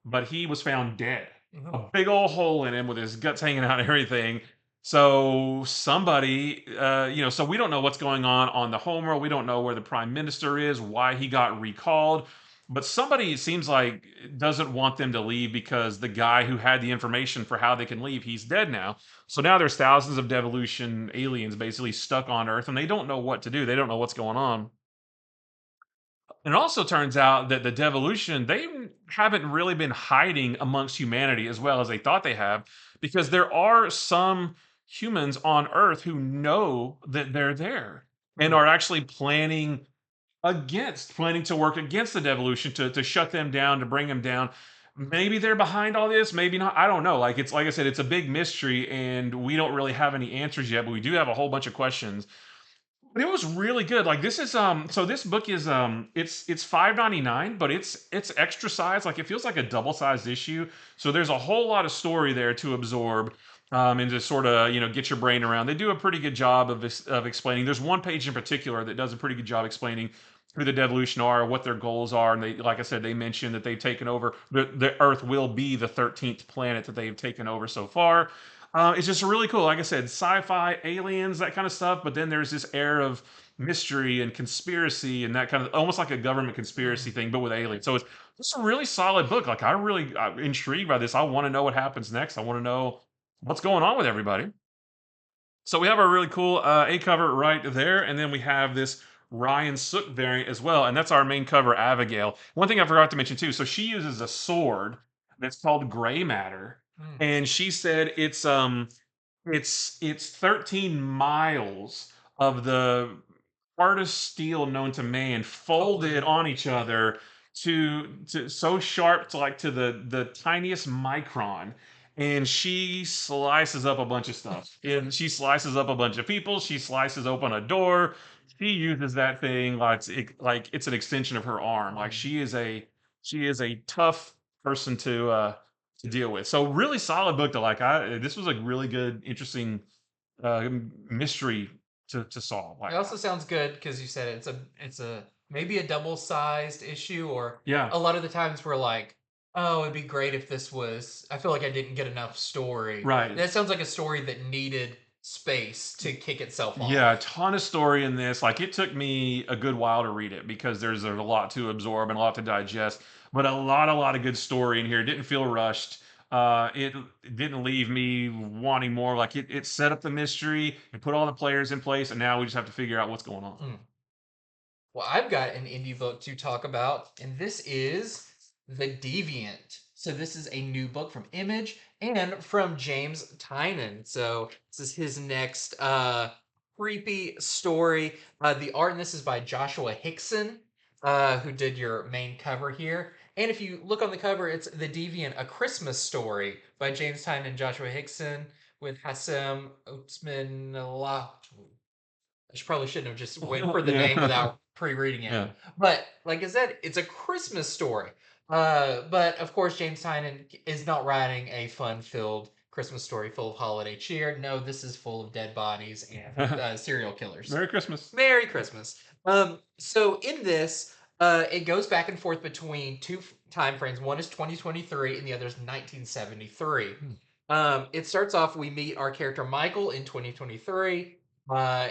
[SPEAKER 2] but he was found dead.
[SPEAKER 1] Mhm.
[SPEAKER 2] a big old hole in him with his guts hanging out and everything. So somebody, so we don't know what's going on the homeworld. We don't know where the prime minister is, why he got recalled. But somebody, it seems like, doesn't want them to leave because the guy who had the information for how they can leave, he's dead now. So now there's thousands of devolution aliens basically stuck on Earth, and they don't know what to do. They don't know what's going on. And it also turns out that the devolution, they haven't really been hiding amongst humanity as well as they thought they have, because there are some humans on Earth who know that they're there and
[SPEAKER 1] Mm.
[SPEAKER 2] are actually planning to work against the devolution to shut them down, to bring them down. Maybe they're behind all this, maybe not. I don't know. Like, it's like I said, it's a big mystery, and we don't really have any answers yet, but we do have a whole bunch of questions. But it was really good. Like, this is so this book is it's 5.99, but it's extra size. Like, it feels like a double-sized issue. So there's a whole lot of story there to absorb, and to sort of, get your brain around. They do a pretty good job of explaining. There's one page in particular that does a pretty good job explaining who the devolution are, what their goals are, and they, like I said, they mentioned that they've taken over the Earth will be the 13th planet that they've taken over so far. It's just really cool. Like I said, sci-fi, aliens, that kind of stuff. But then there's this air of mystery and conspiracy and that kind of, almost like a government conspiracy
[SPEAKER 1] Mm.
[SPEAKER 2] thing, but with aliens. So it's just a really solid book. Like, I'm intrigued by this. I want to know what happens next. I want to know what's going on with everybody. So we have our really cool A cover right there, and then we have this Ryan Sook variant as well, and that's our main cover, Abigail. One thing I forgot to mention too, so she uses a sword that's called Gray Matter,
[SPEAKER 1] Mm.
[SPEAKER 2] and she said it's 13 miles of the hardest steel known to man
[SPEAKER 1] Holy
[SPEAKER 2] folded on each
[SPEAKER 1] shit.
[SPEAKER 2] other to so sharp to, like, to the tiniest micron. And she slices up a bunch of stuff. And she slices up a bunch of people. She slices open a door. She uses that thing like it's an extension of her arm. Like,
[SPEAKER 1] Mm.
[SPEAKER 2] she is a tough person to deal with. So really solid book to like. This was a really good, interesting mystery to solve.
[SPEAKER 1] It
[SPEAKER 2] Like,
[SPEAKER 1] also sounds good because you said it's a maybe a double-sized issue, or
[SPEAKER 2] yeah,
[SPEAKER 1] a lot of the times we're like, oh, it'd be great if this was. I feel like I didn't get enough story.
[SPEAKER 2] right.
[SPEAKER 1] That sounds like a story that needed space to kick itself
[SPEAKER 2] Yeah, a
[SPEAKER 1] off.
[SPEAKER 2] ton of story in this. Like, it took me a good while to read it because there's a lot to absorb and a lot to digest. But a lot of good story in here. It didn't feel rushed. It didn't leave me wanting more. Like, it set up the mystery and put all the players in place, and now we just have to figure out what's going on.
[SPEAKER 1] Mm. Well, I've got an indie book to talk about, and this is The Deviant. So this is a new book from Image and from James Tynan. So this is his next creepy story. The art in this is by Joshua Hickson, who did your main cover here. And if you look on the cover, it's The Deviant, A Christmas Story by James Tynan and Joshua Hickson with Hassem Otsman. I probably shouldn't have just went for the name
[SPEAKER 2] Yeah,
[SPEAKER 1] without pre-reading it.
[SPEAKER 2] yeah.
[SPEAKER 1] But like I said, it's a Christmas story. But of course, James Tynan is not writing a fun-filled Christmas story full of holiday cheer. No, this is full of dead bodies and serial killers.
[SPEAKER 2] Merry Christmas.
[SPEAKER 1] Merry Christmas. So in this, it goes back and forth between two time frames. One is 2023, and the other is 1973.
[SPEAKER 2] Hmm.
[SPEAKER 1] It starts off. We meet our character Michael in 2023.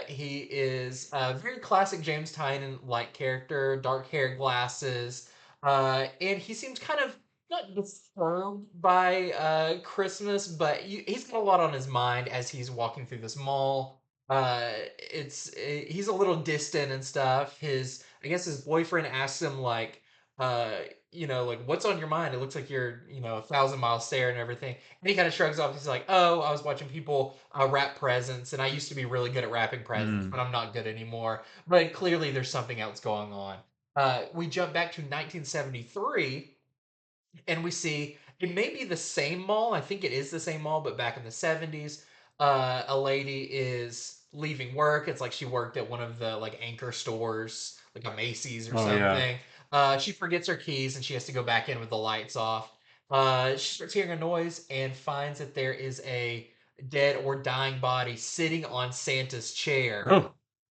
[SPEAKER 1] He is a very classic James Tynan like character, dark hair, glasses, and he seems kind of not disturbed by Christmas, but he's got a lot on his mind as he's walking through this mall. He's a little distant and stuff. I guess his boyfriend asks him like, uh, like what's on your mind? It looks like you're, 1,000 miles stare and everything. And he kind of shrugs off. He's like, "Oh, I was watching people wrap presents, and I used to be really good at wrapping presents,
[SPEAKER 2] Mm.
[SPEAKER 1] but I'm not good anymore." But clearly, there's something else going on. We jump back to 1973, and we see it may be the same mall. I think it is the same mall, but back in the 70s, a lady is leaving work. It's like she worked at one of the like anchor stores, like a Macy's or
[SPEAKER 2] Oh yeah.
[SPEAKER 1] something. She forgets her keys and she has to go back in with the lights off. She starts hearing a noise and finds that there is a dead or dying body sitting on Santa's chair,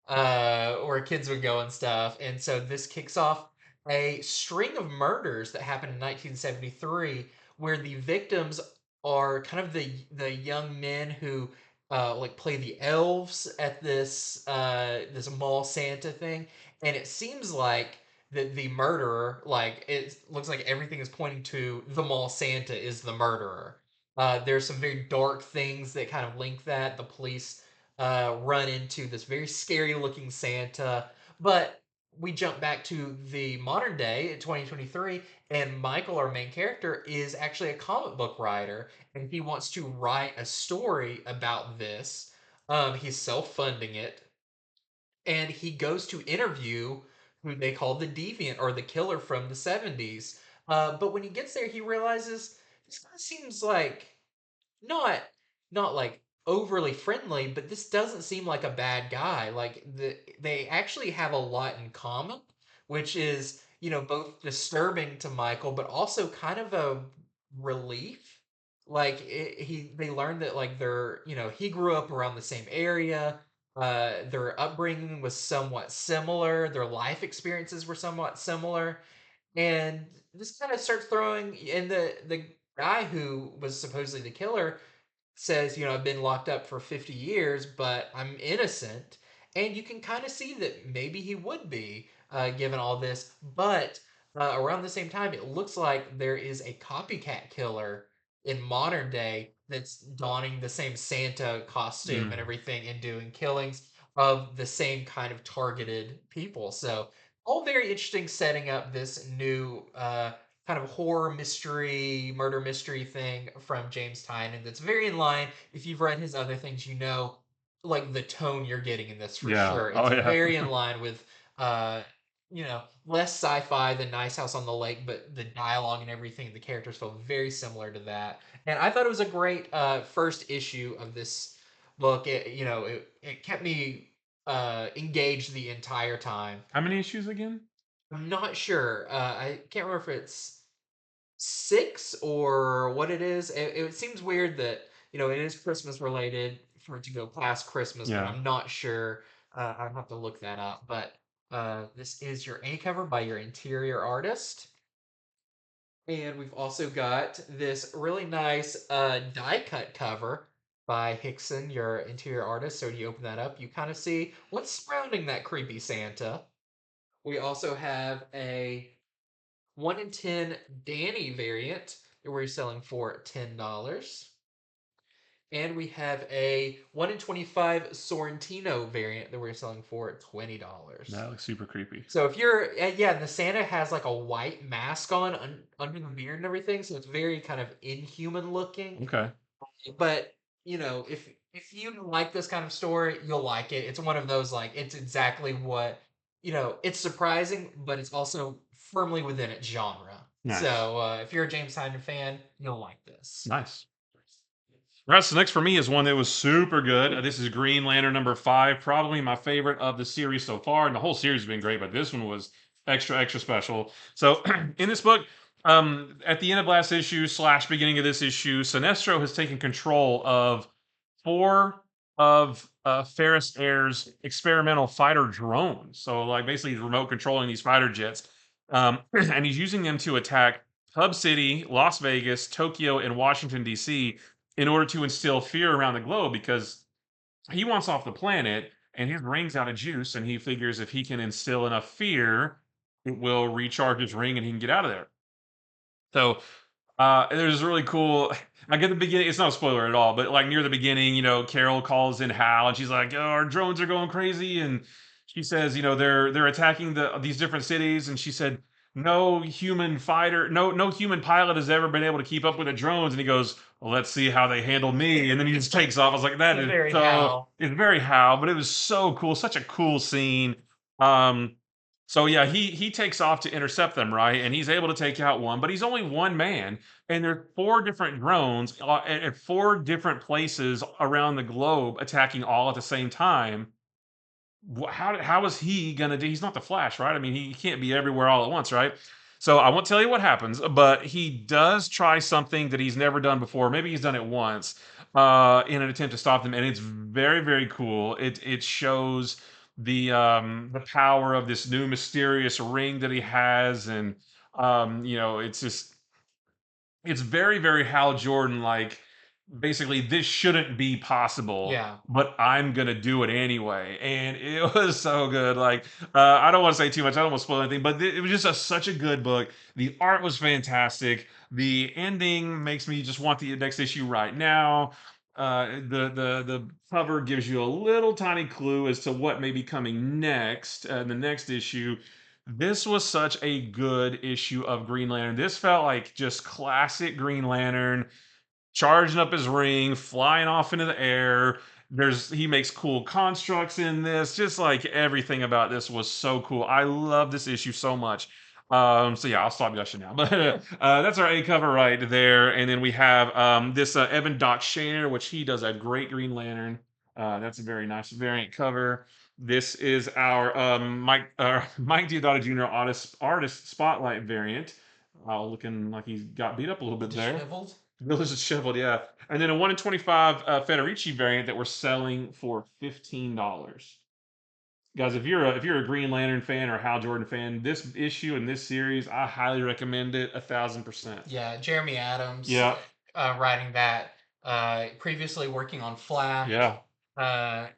[SPEAKER 2] Oh.
[SPEAKER 1] where kids would go and stuff. And so this kicks off a string of murders that happened in 1973 where the victims are kind of the young men who like play the elves at this mall Santa thing, and it seems like the murderer, like it looks like everything is pointing to the mall Santa is the murderer. There's some very dark things that kind of link that. The police run into this very scary looking Santa, but we jump back to the modern day in 2023, and Michael, our main character, is actually a comic book writer, and he wants to write a story about this. He's self-funding it, and he goes to interview who they call the Deviant or the killer from the 70s. But when he gets there, he realizes this guy seems like not not like overly friendly, but this doesn't seem like a bad guy. Like they actually have a lot in common, which is, both disturbing to Michael, but also kind of a relief. Like they learned that like he grew up around the same area. Their upbringing was somewhat similar. Their life experiences were somewhat similar, and this kind of starts throwing in the guy who was supposedly the killer says, I've been locked up for 50 years, but I'm innocent. And you can kind of see that maybe he would be, given all this. But around the same time, it looks like there is a copycat killer in modern day that's donning the same Santa costume and
[SPEAKER 2] Mm.
[SPEAKER 1] everything and doing killings of the same kind of targeted people. So, all very interesting setting up this new kind of horror mystery, murder mystery thing from James Tynion that's very in line. If you've read his other things, like the tone you're getting in this for
[SPEAKER 2] Yeah.
[SPEAKER 1] sure.
[SPEAKER 2] Oh
[SPEAKER 1] It's
[SPEAKER 2] yeah.
[SPEAKER 1] very in line with less sci-fi than Nice House on the Lake, but the dialogue and everything, the characters feel very similar to that. And I thought it was a great first issue of this book. It kept me engaged the entire time.
[SPEAKER 2] How many issues again?
[SPEAKER 1] I'm not sure. I can't remember if it's six or what it is. It seems weird that it is Christmas related for it to go past Christmas, but
[SPEAKER 2] Yeah.
[SPEAKER 1] I'm not sure. I'll have to look that up. But this is your A cover by your interior artist. And we've also got this really nice die cut cover by Hickson, your interior artist. So when you open that up, you kind of see what's surrounding that creepy Santa. We also have a 1 in 10 Danny variant that we're selling for $10. And we have a 1 in 25 Sorrentino variant that we're selling for $20.
[SPEAKER 2] That looks super creepy.
[SPEAKER 1] So if you're, yeah, the Santa has like a white mask on under the beard and everything, so it's very kind of inhuman looking.
[SPEAKER 2] Okay.
[SPEAKER 1] But if you like this kind of story, you'll like it. It's one of those like it's exactly what It's surprising, but it's also firmly within its genre.
[SPEAKER 2] Nice.
[SPEAKER 1] So if you're a James Tynion fan, you'll like this.
[SPEAKER 2] Nice. All right, so next for me is one that was super good. This is Green Lantern #5, probably my favorite of the series so far, and the whole series has been great, but this one was extra, extra special. So, in this book, at the end of last issue slash beginning of this issue, Sinestro has taken control of four of Ferris Air's experimental fighter drones. So, like, basically, he's remote controlling these fighter jets, and he's using them to attack Hub City, Las Vegas, Tokyo, and Washington D.C. in order to instill fear around the globe because he wants off the planet and his ring's out of juice, and he figures if he can instill enough fear, it will recharge his ring and he can get out of there. So there's really cool. I get the beginning. It's not a spoiler at all, but like near the beginning, Carol calls in Hal, and she's like, "Oh, our drones are going crazy," and she says, they're attacking these different cities, and she said, "No human fighter, no human pilot has ever been able to keep up with the drones." And he goes, "Well, let's see how they handle me," and then he just takes off. I was like, "That is
[SPEAKER 1] Very
[SPEAKER 2] so."
[SPEAKER 1] Hal.
[SPEAKER 2] It's very Hal, but it was so cool, such a cool scene. Um, so yeah, he takes off to intercept them, right? And he's able to take out one, but he's only one man, and there are four different drones at four different places around the globe attacking all at the same time. How is he gonna do? He's not the Flash, right? I mean, he can't be everywhere all at once, right? So I won't tell you what happens, but he does try something that he's never done before. Maybe he's done it once in an attempt to stop them, and it's very, very cool. It shows the power of this new mysterious ring that he has, and it's just it's very, very Hal Jordan like. Basically, this shouldn't be possible,
[SPEAKER 1] Yeah.
[SPEAKER 2] but I'm gonna do it anyway, and it was so good. Like, I don't want to say too much. I don't want to spoil anything, but it was just such a good book. The art was fantastic. The ending makes me just want the next issue right now. The cover gives you a little tiny clue as to what may be coming next in the next issue. This was such a good issue of Green Lantern. This felt like just classic Green Lantern charging up his ring, flying off into the air. He makes cool constructs in this. Just like everything about this was so cool. I love this issue so much. So yeah, I'll stop gushing now. But that's our A cover right there, and then we have this Evan Doc Shaner, which he does a great Green Lantern. That's a very nice variant cover. This is our Mike Diodato Jr. artist spotlight variant. Looking like he got beat up a little bit there.
[SPEAKER 1] Disheveled.
[SPEAKER 2] Village disheveled, yeah. And then a 1 in 25 Federici variant that we're selling for $15. Guys, if you're a Green Lantern fan or a Hal Jordan fan, this issue and this series, I highly recommend it 1,000%.
[SPEAKER 1] Yeah, Jeremy Adams
[SPEAKER 2] Yeah,
[SPEAKER 1] writing that. Previously working on Flash.
[SPEAKER 2] yeah,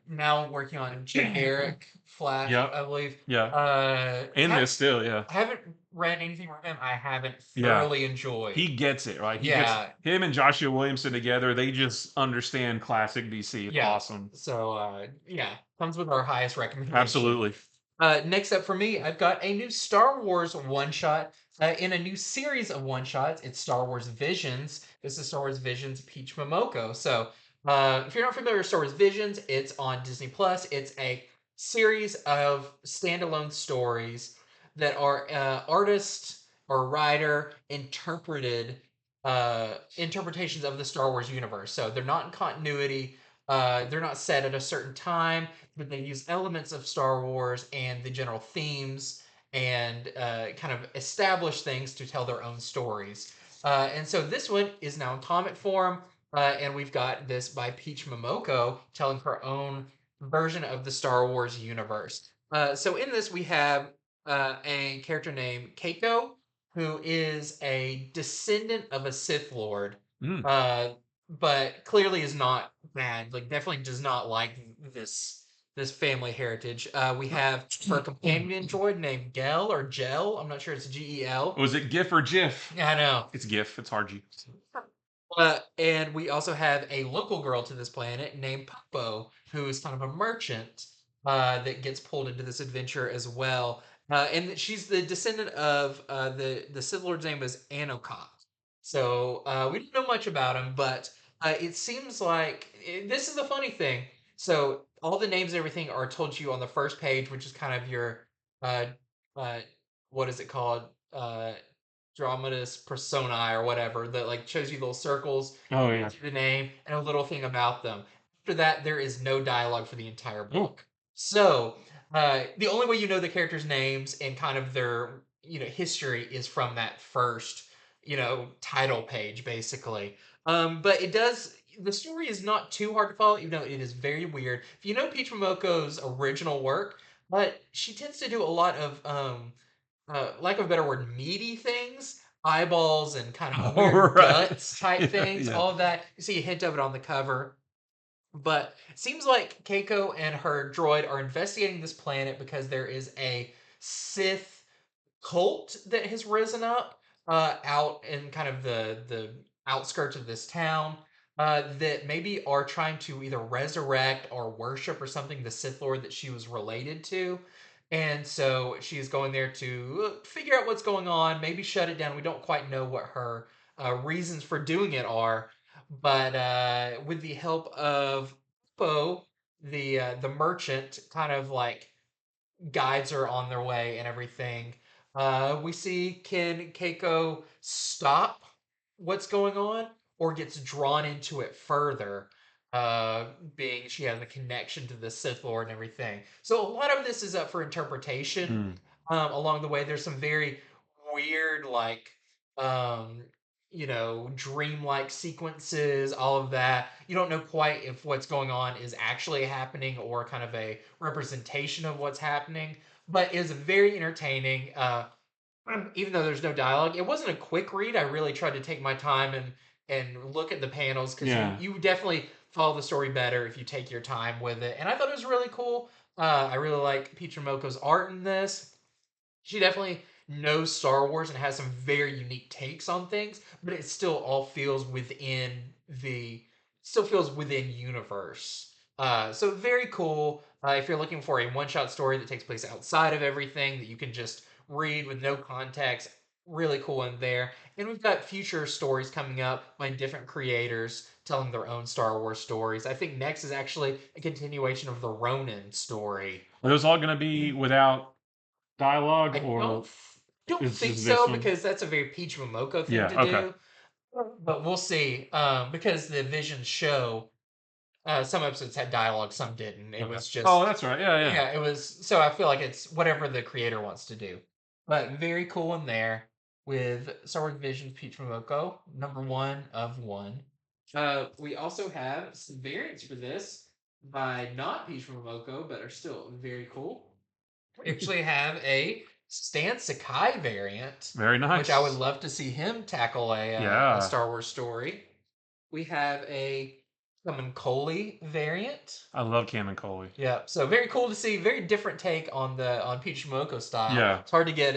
[SPEAKER 1] Now working on generic Flash,
[SPEAKER 2] yeah,
[SPEAKER 1] I believe.
[SPEAKER 2] yeah. In this still, yeah.
[SPEAKER 1] I haven't read anything from him I haven't
[SPEAKER 2] Yeah.
[SPEAKER 1] thoroughly enjoyed.
[SPEAKER 2] He gets it, right?
[SPEAKER 1] Yeah.
[SPEAKER 2] Him and Joshua Williamson together, they just understand classic DC. It's
[SPEAKER 1] Yeah.
[SPEAKER 2] awesome.
[SPEAKER 1] So yeah, comes with our highest recommendation.
[SPEAKER 2] Absolutely.
[SPEAKER 1] Next up for me, I've got a new Star Wars one shot in a new series of one shots. It's Star Wars Visions. This is Star Wars Visions Peach Momoko. So, if you're not familiar with Star Wars Visions, it's on Disney Plus. It's a series of standalone stories that are artist or writer interpreted interpretations of the Star Wars universe. So they're not in continuity. They're not set at a certain time, but they use elements of Star Wars and the general themes and kind of establish things to tell their own stories. And so this one is now in comic form, and we've got this by Peach Momoko telling her own version of the Star Wars universe. So in this, we have a character named Keiko, who is a descendant of a Sith Lord. But clearly is not bad. Like definitely does not like this family heritage. We have her companion droid named Gel or Gel. I'm not sure it's Gel.
[SPEAKER 2] Was it GIF or GIF?
[SPEAKER 1] Yeah, I know.
[SPEAKER 2] It's GIF. It's RG.
[SPEAKER 1] And we also have a local girl to this planet named Popo, who is kind of a merchant that gets pulled into this adventure as well. And she's the descendant of the Sith Lord's name is Anokot. So we don't know much about him, but it seems like this is the funny thing. So all the names and everything are told to you on the first page, which is kind of your uh, uh, what is it called? Dramatis personae or whatever that like shows you little circles.
[SPEAKER 2] Oh yeah.
[SPEAKER 1] The name and a little thing about them. After that, there is no dialogue for the entire book. So the only way you know the characters' names and kind of their history is from that first title page, basically. But it does. The story is not too hard to follow, even though it is very weird. If you know Peach Momoko's original work, but she tends to do a lot of lack of a better word, meaty things, eyeballs and kind of weird guts type things, all of that. You see a hint of it on the cover. But it seems like Keiko and her droid are investigating this planet because there is a Sith cult that has risen up out in kind of the outskirts of this town that maybe are trying to either resurrect or worship or something the Sith Lord that she was related to. And so she's going there to figure out what's going on, maybe shut it down. We don't quite know what her reasons for doing it are, but with the help of Poe, the merchant, kind of like guides her on their way and everything. We see can Keiko stop what's going on or gets drawn into it further, being she has a connection to the Sith Lord and everything. So a lot of this is up for interpretation. Along the way, there's some very weird, like, um, dreamlike sequences, all of that. You don't know quite if what's going on is actually happening or kind of a representation of what's happening, but it is very entertaining. even though there's no dialogue, it wasn't a quick read. I really tried to take my time and look at the panels because
[SPEAKER 2] Yeah.
[SPEAKER 1] you definitely follow the story better if you take your time with it. And I thought it was really cool. I really like Peach Moko's art in this. She definitely knows Star Wars and has some very unique takes on things, but it still all feels within the still feels within universe. So very cool. If you're looking for a one-shot story that takes place outside of everything that you can just read with no context, really cool in there. And we've got future stories coming up by different creators telling their own Star Wars stories. I think next is actually a continuation of the Ronin story.
[SPEAKER 2] Are those all going to be without dialogue,
[SPEAKER 1] I
[SPEAKER 2] or
[SPEAKER 1] don't
[SPEAKER 2] is
[SPEAKER 1] think
[SPEAKER 2] just this
[SPEAKER 1] so
[SPEAKER 2] one?
[SPEAKER 1] because that's a very Peach Momoko thing
[SPEAKER 2] Yeah.
[SPEAKER 1] to
[SPEAKER 2] Okay.
[SPEAKER 1] do. But we'll see. Because the Vision show, some episodes had dialogue, some didn't. It
[SPEAKER 2] Okay.
[SPEAKER 1] was
[SPEAKER 2] Oh,
[SPEAKER 1] just
[SPEAKER 2] that's right. Yeah. Yeah.
[SPEAKER 1] yeah, it was so I feel like it's whatever the creator wants to do. But very cool in there with Star Wars Vision Peach Momoko, number 1 of 1. We also have some variants for this by not Peach Momoko, but are still very cool. We actually have a Stan Sakai variant,
[SPEAKER 2] Very
[SPEAKER 1] which I would
[SPEAKER 2] nice.
[SPEAKER 1] love to see him tackle a
[SPEAKER 2] Yeah.
[SPEAKER 1] Star Wars story. We have a Coley variant.
[SPEAKER 2] I love Cam and Coley.
[SPEAKER 1] Yeah, so very cool to see. Very different take on the on Peach Momoko style.
[SPEAKER 2] Yeah.
[SPEAKER 1] It's hard to get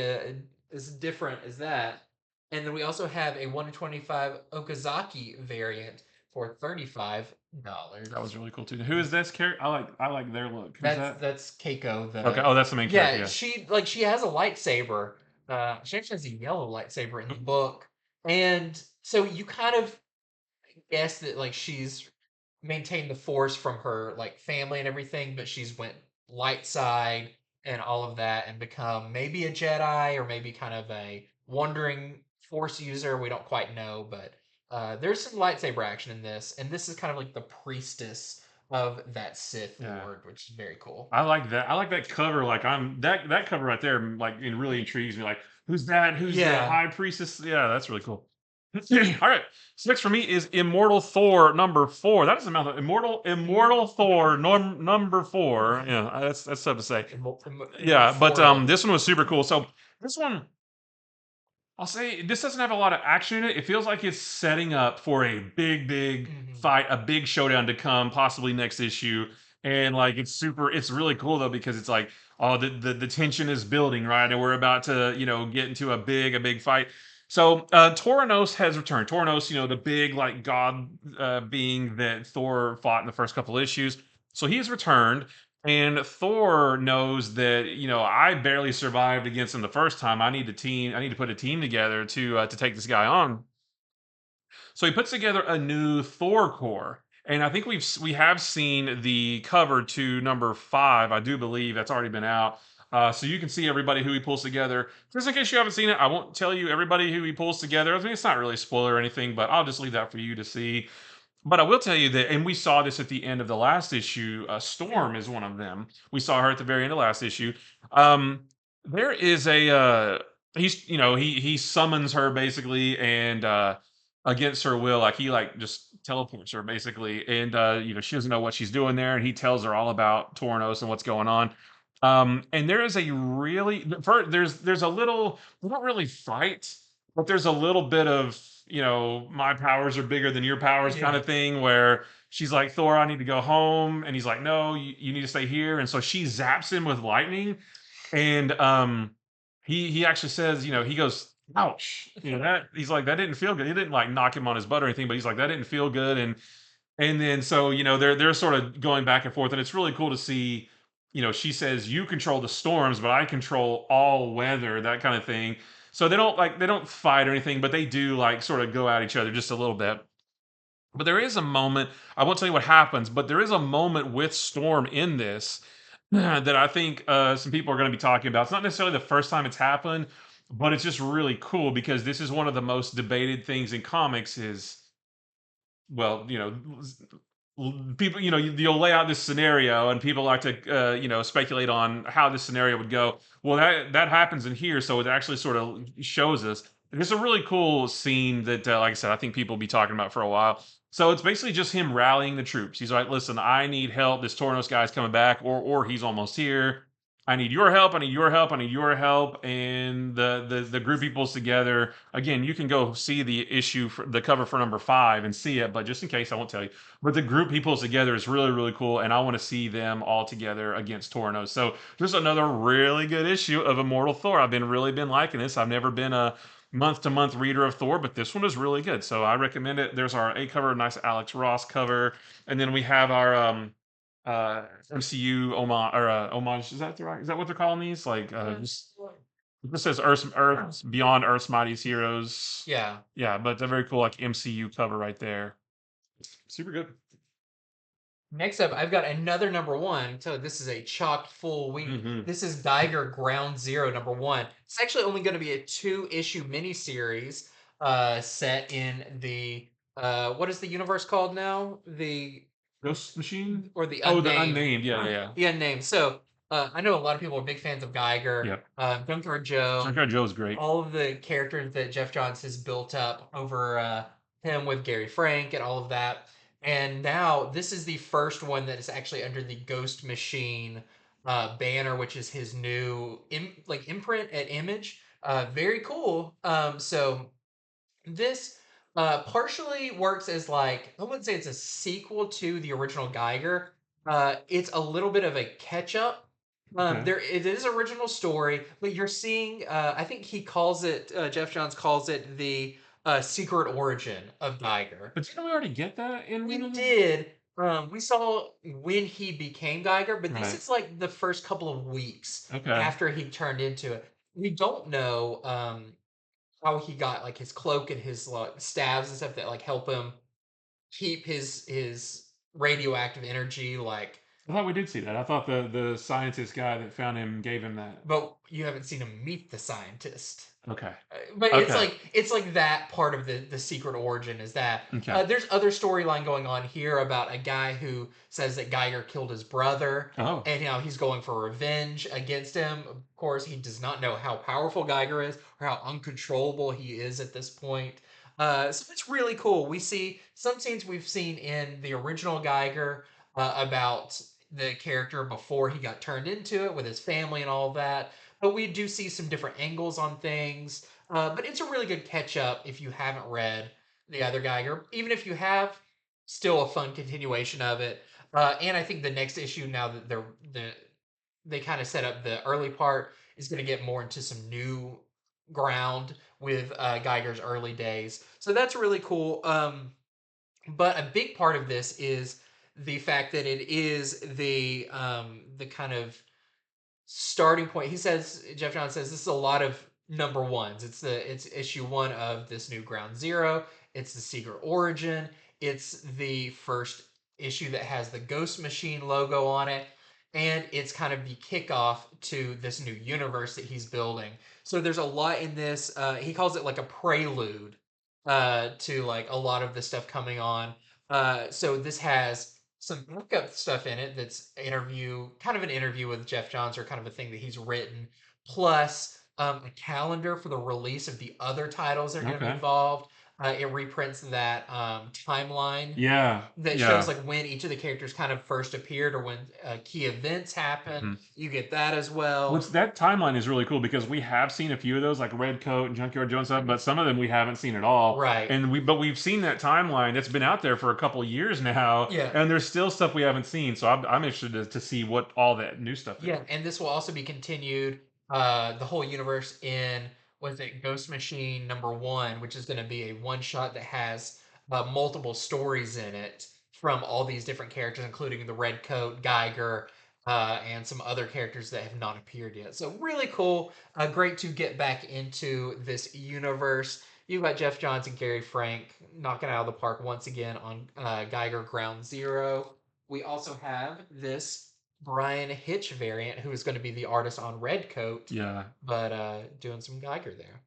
[SPEAKER 1] as different as that. And then we also have a 125 Okazaki variant for
[SPEAKER 2] That was
[SPEAKER 1] $35.
[SPEAKER 2] really cool too. Who is this character? I like their look. Who's that?
[SPEAKER 1] That's Keiko.
[SPEAKER 2] Okay.
[SPEAKER 1] The
[SPEAKER 2] Oh, that's the main character.
[SPEAKER 1] yeah,
[SPEAKER 2] Yeah.
[SPEAKER 1] she has a lightsaber. She actually has a yellow lightsaber in the book, and so you kind of guess that like she's maintained the force from her like family and everything, but she's went light side and all of that and become maybe a Jedi or maybe kind of a wandering force user. We don't quite know, but there's some lightsaber action in this, and this is kind of like the priestess of that Sith
[SPEAKER 2] Yeah.
[SPEAKER 1] Lord, which is very cool.
[SPEAKER 2] I like that. I like that cover. Like I'm that cover right there. Like it really intrigues me. Like who's that? Who's the
[SPEAKER 1] Yeah.
[SPEAKER 2] high priestess? Yeah, that's really cool. All right. So next for me is Immortal Thor number 4. That is a mouthful. Immortal Thor number 4. Yeah, that's tough to say. Yeah, but
[SPEAKER 1] Immortal.
[SPEAKER 2] this one was super cool. So this one, I'll say this doesn't have a lot of action in it. It feels like it's setting up for a big
[SPEAKER 1] Mhm.
[SPEAKER 2] fight, a big showdown to come, possibly next issue. And like it's really cool though because it's like, oh, the tension is building, right? And we're about to, get into a big fight. So Tauros has returned. Tauros, the big like god being that Thor fought in the first couple issues. So he has returned, and Thor knows that, I barely survived against him the first time. I need to team. I need to put a team together to take this guy on. So he puts together a new Thor core, and I think we have seen the cover to number 5. I do believe that's already been out. So you can see everybody who he pulls together. Just in case you haven't seen it, I won't tell you everybody who he pulls together. I mean, it's not really a spoiler or anything, but I'll just leave that for you to see. But I will tell you that, and we saw this at the end of the last issue. Storm is one of them. We saw her at the very end of last issue. Um, there is a he's he summons her basically, and against her will, like he like just teleports her basically, and she doesn't know what she's doing there, and he tells her all about Tornos and what's going on. And there is a really there's a little, we don't really fight, but there's a little bit of, my powers are bigger than your powers kind
[SPEAKER 1] Yeah.
[SPEAKER 2] of thing, where she's like, Thor, I need to go home, and he's like, no, you need to stay here, and so she zaps him with lightning, and he actually says, he goes, ouch, that he's like, that didn't feel good. He didn't like knock him on his butt or anything, but he's like, that didn't feel good. And then so, they're sort of going back and forth, and it's really cool to see. She says, you control the storms, but I control all weather, that kind of thing. So they don't fight or anything, but they do like sort of go at each other just a little bit. But there is a moment, I won't tell you what happens, but there is a moment with Storm in this that I think some people are going to be talking about. It's not necessarily the first time it's happened, but it's just really cool because this is one of the most debated things in comics is, well, people, you'll lay out this scenario and people like to, speculate on how this scenario would go. Well, that happens in here, so it actually sort of shows us. It's a really cool scene that, like I said, I think people will be talking about for a while. So it's basically just him rallying the troops. He's like, "Listen, I need help. This Tornos guy's coming back, or he's almost here. I need your help. I need your help. I need your help. And the group he pulls together. Again, you can go see the issue for the cover for number 5 and see it. But just in case, I won't tell you. But the group he pulls together is really really cool, and I want to see them all together against Tornos. So just another really good issue of Immortal Thor. I've been really been liking this. I've never been a month to month reader of Thor, but this one is really good. So I recommend it. There's our A cover, nice Alex Ross cover, and then we have our MCU homage or homage. Is that the right? Is that what they're calling these? Like this says Earth's Beyond Earth's Mightiest Heroes.
[SPEAKER 1] Yeah.
[SPEAKER 2] Yeah, but a very cool like MCU cover right there. Super good.
[SPEAKER 1] Next up, I've got another number 1. So this is a chock full week. This is Geiger Ground Zero number 1. It's actually only going to be a 2-issue miniseries set in the what is the universe called now? The
[SPEAKER 2] Ghost Machine?
[SPEAKER 1] Or the
[SPEAKER 2] Oh, the
[SPEAKER 1] unnamed.
[SPEAKER 2] unnamed. Yeah.
[SPEAKER 1] The unnamed. So I know a lot of people are big fans of Geiger.
[SPEAKER 2] Yep.
[SPEAKER 1] Junkyard Joe.
[SPEAKER 2] Junkyard Joe's great.
[SPEAKER 1] All of the characters that Jeff Johns has built up over him with Gary Frank and all of that. And now this is the first one that is actually under the Ghost Machine banner, which is his new imprint at Image. Very cool. So this partially works as like, I wouldn't say it's a sequel to the original Geiger. It's a little bit of a catch up.
[SPEAKER 2] Okay.
[SPEAKER 1] It is original story, but you're seeing. I think he calls it. Jeff Johns calls it the secret origin of Geiger.
[SPEAKER 2] But didn't we already get that in?
[SPEAKER 1] We did. We saw when he became Geiger, but this
[SPEAKER 2] Right.
[SPEAKER 1] is like the first couple of weeks
[SPEAKER 2] Okay.
[SPEAKER 1] after he turned into it. We don't know how he got like his cloak and his like stabs and stuff that like help him keep his radioactive energy like.
[SPEAKER 2] I thought we did see that. I thought the scientist guy that found him gave him that.
[SPEAKER 1] But you haven't seen him meet the scientist.
[SPEAKER 2] Okay.
[SPEAKER 1] But
[SPEAKER 2] Okay.
[SPEAKER 1] it's like that part of the secret origin is that
[SPEAKER 2] Okay.
[SPEAKER 1] there's other storyline going on here about a guy who says that Geiger killed his brother,
[SPEAKER 2] Oh.
[SPEAKER 1] and he's going for revenge against him. Of course, he does not know how powerful Geiger is or how uncontrollable he is at this point. So it's really cool. We see some scenes we've seen in the original Geiger about the character before he got turned into it with his family and all of that. But we do see some different angles on things. But it's a really good catch up if you haven't read the other Geiger. Even if you have, still a fun continuation of it. And I think the next issue, now that they kind of set up the early part, is going to get more into some new ground with Geiger's early days. So that's really cool. But a big part of this is the fact that it is the kind of starting point. He says Jeff Johns says this is a lot of number ones. It's issue 1 of this new Ground Zero. It's the secret origin. It's the first issue that has the Ghost Machine logo on it, and it's kind of the kickoff to this new universe that he's building. So there's a lot in this. He calls it like a prelude to like a lot of the stuff coming on. So this has some backup stuff in it that's kind of an interview with Jeff Johns, or kind of a thing that he's written, plus a calendar for the release of the other titles that are going to be involved. It reprints that timeline.
[SPEAKER 2] Yeah.
[SPEAKER 1] That shows like when each of the characters kind of first appeared or when key events happen. You get that as well.
[SPEAKER 2] That timeline is really cool because we have seen a few of those, like Red Coat and Junkyard Joe and stuff, but some of them we haven't seen at all.
[SPEAKER 1] Right.
[SPEAKER 2] But we've seen that timeline that's been out there for a couple of years now.
[SPEAKER 1] Yeah.
[SPEAKER 2] And there's still stuff we haven't seen. So I'm interested to see what all that new stuff is.
[SPEAKER 1] Yeah, and this will also be continued, the whole universe in, what is it, Ghost Machine number 1, which is going to be a one shot that has multiple stories in it from all these different characters, including the Red Coat, Geiger, and some other characters that have not appeared yet. So really cool. Great to get back into this universe. You've got Jeff Johns and Gary Frank knocking out of the park once again on Geiger Ground Zero. We also have this Brian Hitch variant, who is going to be the artist on Red Coat.
[SPEAKER 2] Yeah.
[SPEAKER 1] But doing some Geiger there.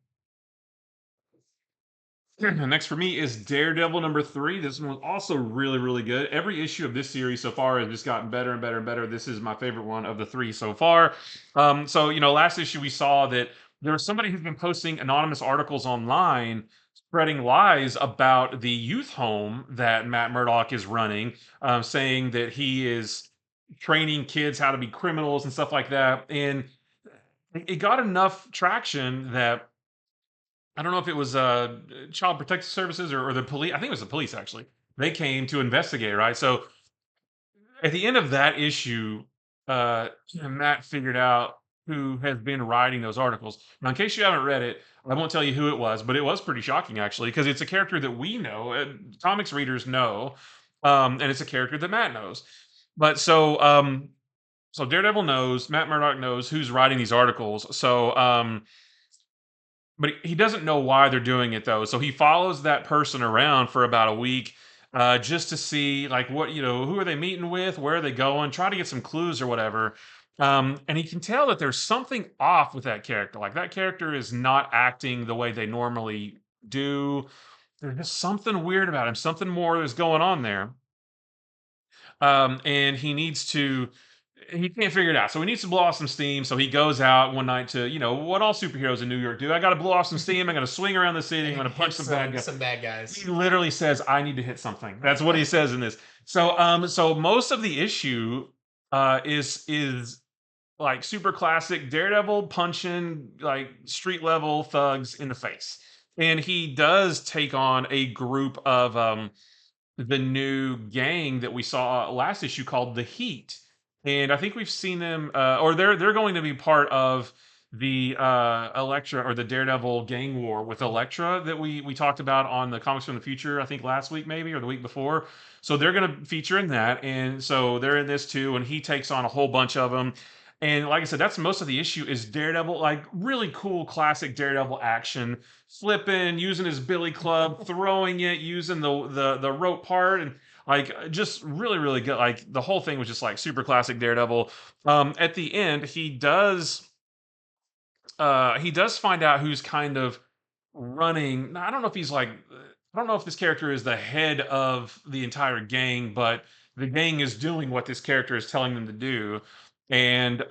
[SPEAKER 2] Next for me is Daredevil number 3. This one was also really, really good. Every issue of this series so far has just gotten better and better and better. This is my favorite one of the 3 so far. So, last issue we saw that there was somebody who's been posting anonymous articles online spreading lies about the youth home that Matt Murdock is running, saying that he is training kids how to be criminals and stuff like that. And it got enough traction that I don't know if it was Child Protective Services or the police. I think it was the police actually. They came to investigate, right? So at the end of that issue, Matt figured out who has been writing those articles. Now, in case you haven't read it, I won't tell you who it was, but it was pretty shocking actually, because it's a character that we know, comics readers know, and it's a character that Matt knows. But so Daredevil knows, Matt Murdock knows who's writing these articles. So but he doesn't know why they're doing it though. So he follows that person around for about a week, just to see like what who are they meeting with, where are they going, try to get some clues or whatever. And he can tell that there's something off with that character. Like that character is not acting the way they normally do. There's just something weird about him. Something more is going on there. And he can't figure it out. So he needs to blow off some steam. So he goes out one night to, what all superheroes in New York do. I got to blow off some steam. I'm going to swing around the city. I'm going to punch some bad guys.
[SPEAKER 1] Some bad guys.
[SPEAKER 2] He literally says, "I need to hit something." That's what he says in this. So, so most of the issue is like super classic Daredevil punching like street level thugs in the face, and he does take on a group of the new gang that we saw last issue called the Heat, and I think we've seen them, or they're going to be part of the Elektra or the Daredevil gang war with Elektra that we talked about on the Comics from the Future. I think last week maybe or the week before. So they're going to feature in that, and so they're in this too. And he takes on a whole bunch of them. And like I said, that's most of the issue is Daredevil, like really cool classic Daredevil action, flipping, using his billy club, throwing it, using the rope part, and like just really really good. Like the whole thing was just like super classic Daredevil. At the end, he does find out who's kind of running. Now, I don't know if he's like I don't know if this character is the head of the entire gang, but the gang is doing what this character is telling them to do. And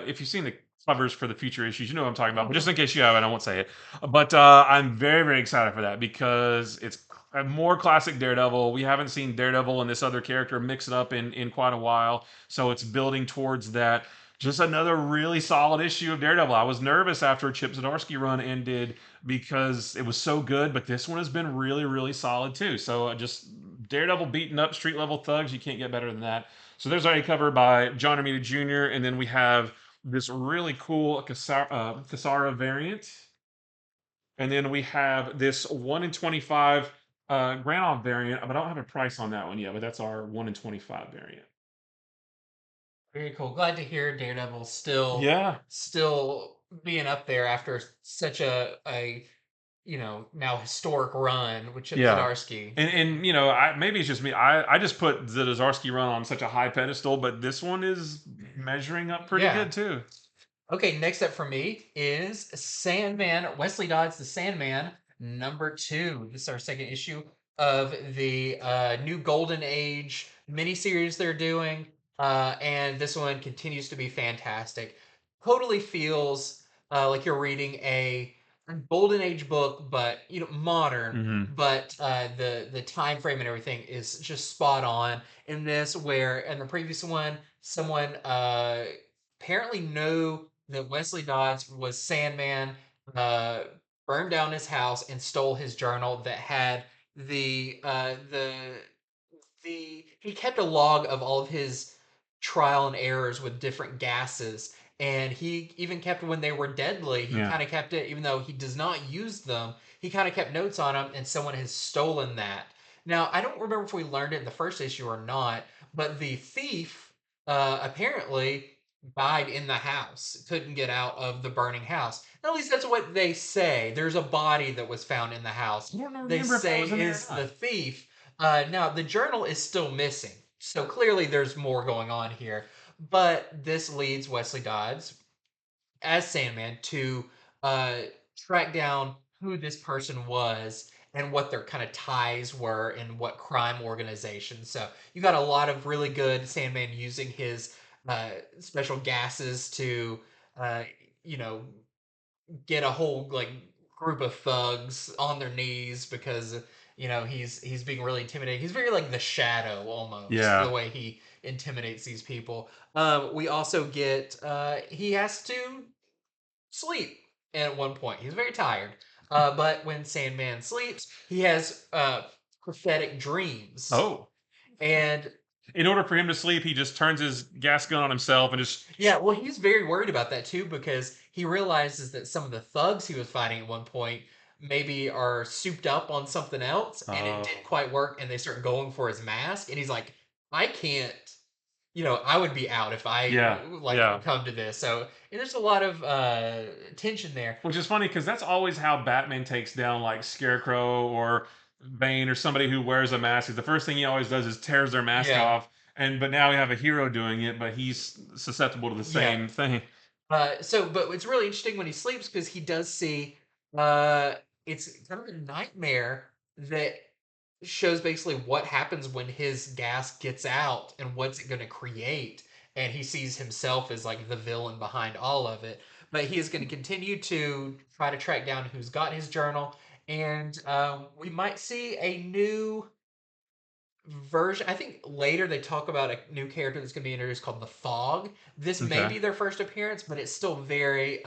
[SPEAKER 2] if you've seen the covers for the future issues, you know what I'm talking about. But just in case you haven't, I won't say it. But I'm very, very excited for that because it's a more classic Daredevil. We haven't seen Daredevil and this other character mix it up in quite a while. So it's building towards that. Just another really solid issue of Daredevil. I was nervous after Chip Zdarsky run ended because it was so good, but this one has been really, really solid too. So just Daredevil beating up street level thugs. You can't get better than that. So there's already covered by John Romita Jr. And then we have this really cool Cassara variant. And then we have this 1 in 25 Granov variant, but I don't have a price on that one yet, but that's our 1 in 25 variant.
[SPEAKER 1] Very cool. Glad to hear Daredevil
[SPEAKER 2] Yeah.
[SPEAKER 1] still being up there after such a now historic run with Chip Zdarsky.
[SPEAKER 2] And maybe it's just me. I just put the Zdarsky run on such a high pedestal, but this one is measuring up pretty good too.
[SPEAKER 1] Okay, next up for me is Sandman, Wesley Dodds, the Sandman, #2. This is our second issue of the new Golden Age miniseries they're doing. And this one continues to be fantastic. Totally feels like you're reading a Golden Age book, but modern. But the time frame and everything is just spot on in this. Where in the previous one, someone apparently knew that Wesley Dodds was Sandman, uh, burned down his house and stole his journal that had the he kept a log of all of his trial and errors with different gases, and he even kept when they were deadly. He kind of kept it, even though he does not use them. He kind of kept notes on them, and someone has stolen that. Now I don't remember if we learned it in the first issue or not, but the thief apparently died in the house, couldn't get out of the burning house. At least that's what they say. There's a body that was found in the house.
[SPEAKER 2] I don't know,
[SPEAKER 1] They say is the thief. Now the journal is still missing, so clearly there's more going on here. But this leads Wesley Dodds as Sandman to uh, track down who this person was and what their kind of ties were and what crime organizations. So you got a lot of really good Sandman using his special gases to, uh, you know, get a whole like group of thugs on their knees because he's being really intimidating. He's very like the Shadow almost.
[SPEAKER 2] Yeah.
[SPEAKER 1] The way he intimidates these people. We also get he has to sleep at one point. He's very tired. But when Sandman sleeps, he has prophetic dreams.
[SPEAKER 2] Oh.
[SPEAKER 1] And
[SPEAKER 2] In order for him to sleep, he just turns his gas gun on himself and just.
[SPEAKER 1] yeah, well, he's very worried about that too because he realizes that some of the thugs he was fighting at one point maybe are souped up on something else and it didn't
[SPEAKER 2] Oh.
[SPEAKER 1] quite work and they start going for his mask and he's like, I can't, I would be out if I
[SPEAKER 2] Yeah.
[SPEAKER 1] like
[SPEAKER 2] Yeah.
[SPEAKER 1] come to this. So and there's a lot of tension there.
[SPEAKER 2] Which is funny because that's always how Batman takes down like Scarecrow or Bane or somebody who wears a mask. Is the first thing he always does is tears their mask
[SPEAKER 1] Yeah,
[SPEAKER 2] off. But now we have a hero doing it, but he's susceptible to the
[SPEAKER 1] yeah.
[SPEAKER 2] same thing.
[SPEAKER 1] But it's really interesting when he sleeps because he does see uh, it's kind of a nightmare that shows basically what happens when his gas gets out and what's it going to create. And he sees himself as like the villain behind all of it. But he is going to continue to try to track down who's got his journal. And we might see a new version. I think later they talk about a new character that's going to be introduced called the Fog. This may
[SPEAKER 2] Okay.
[SPEAKER 1] be their first appearance, but it's still very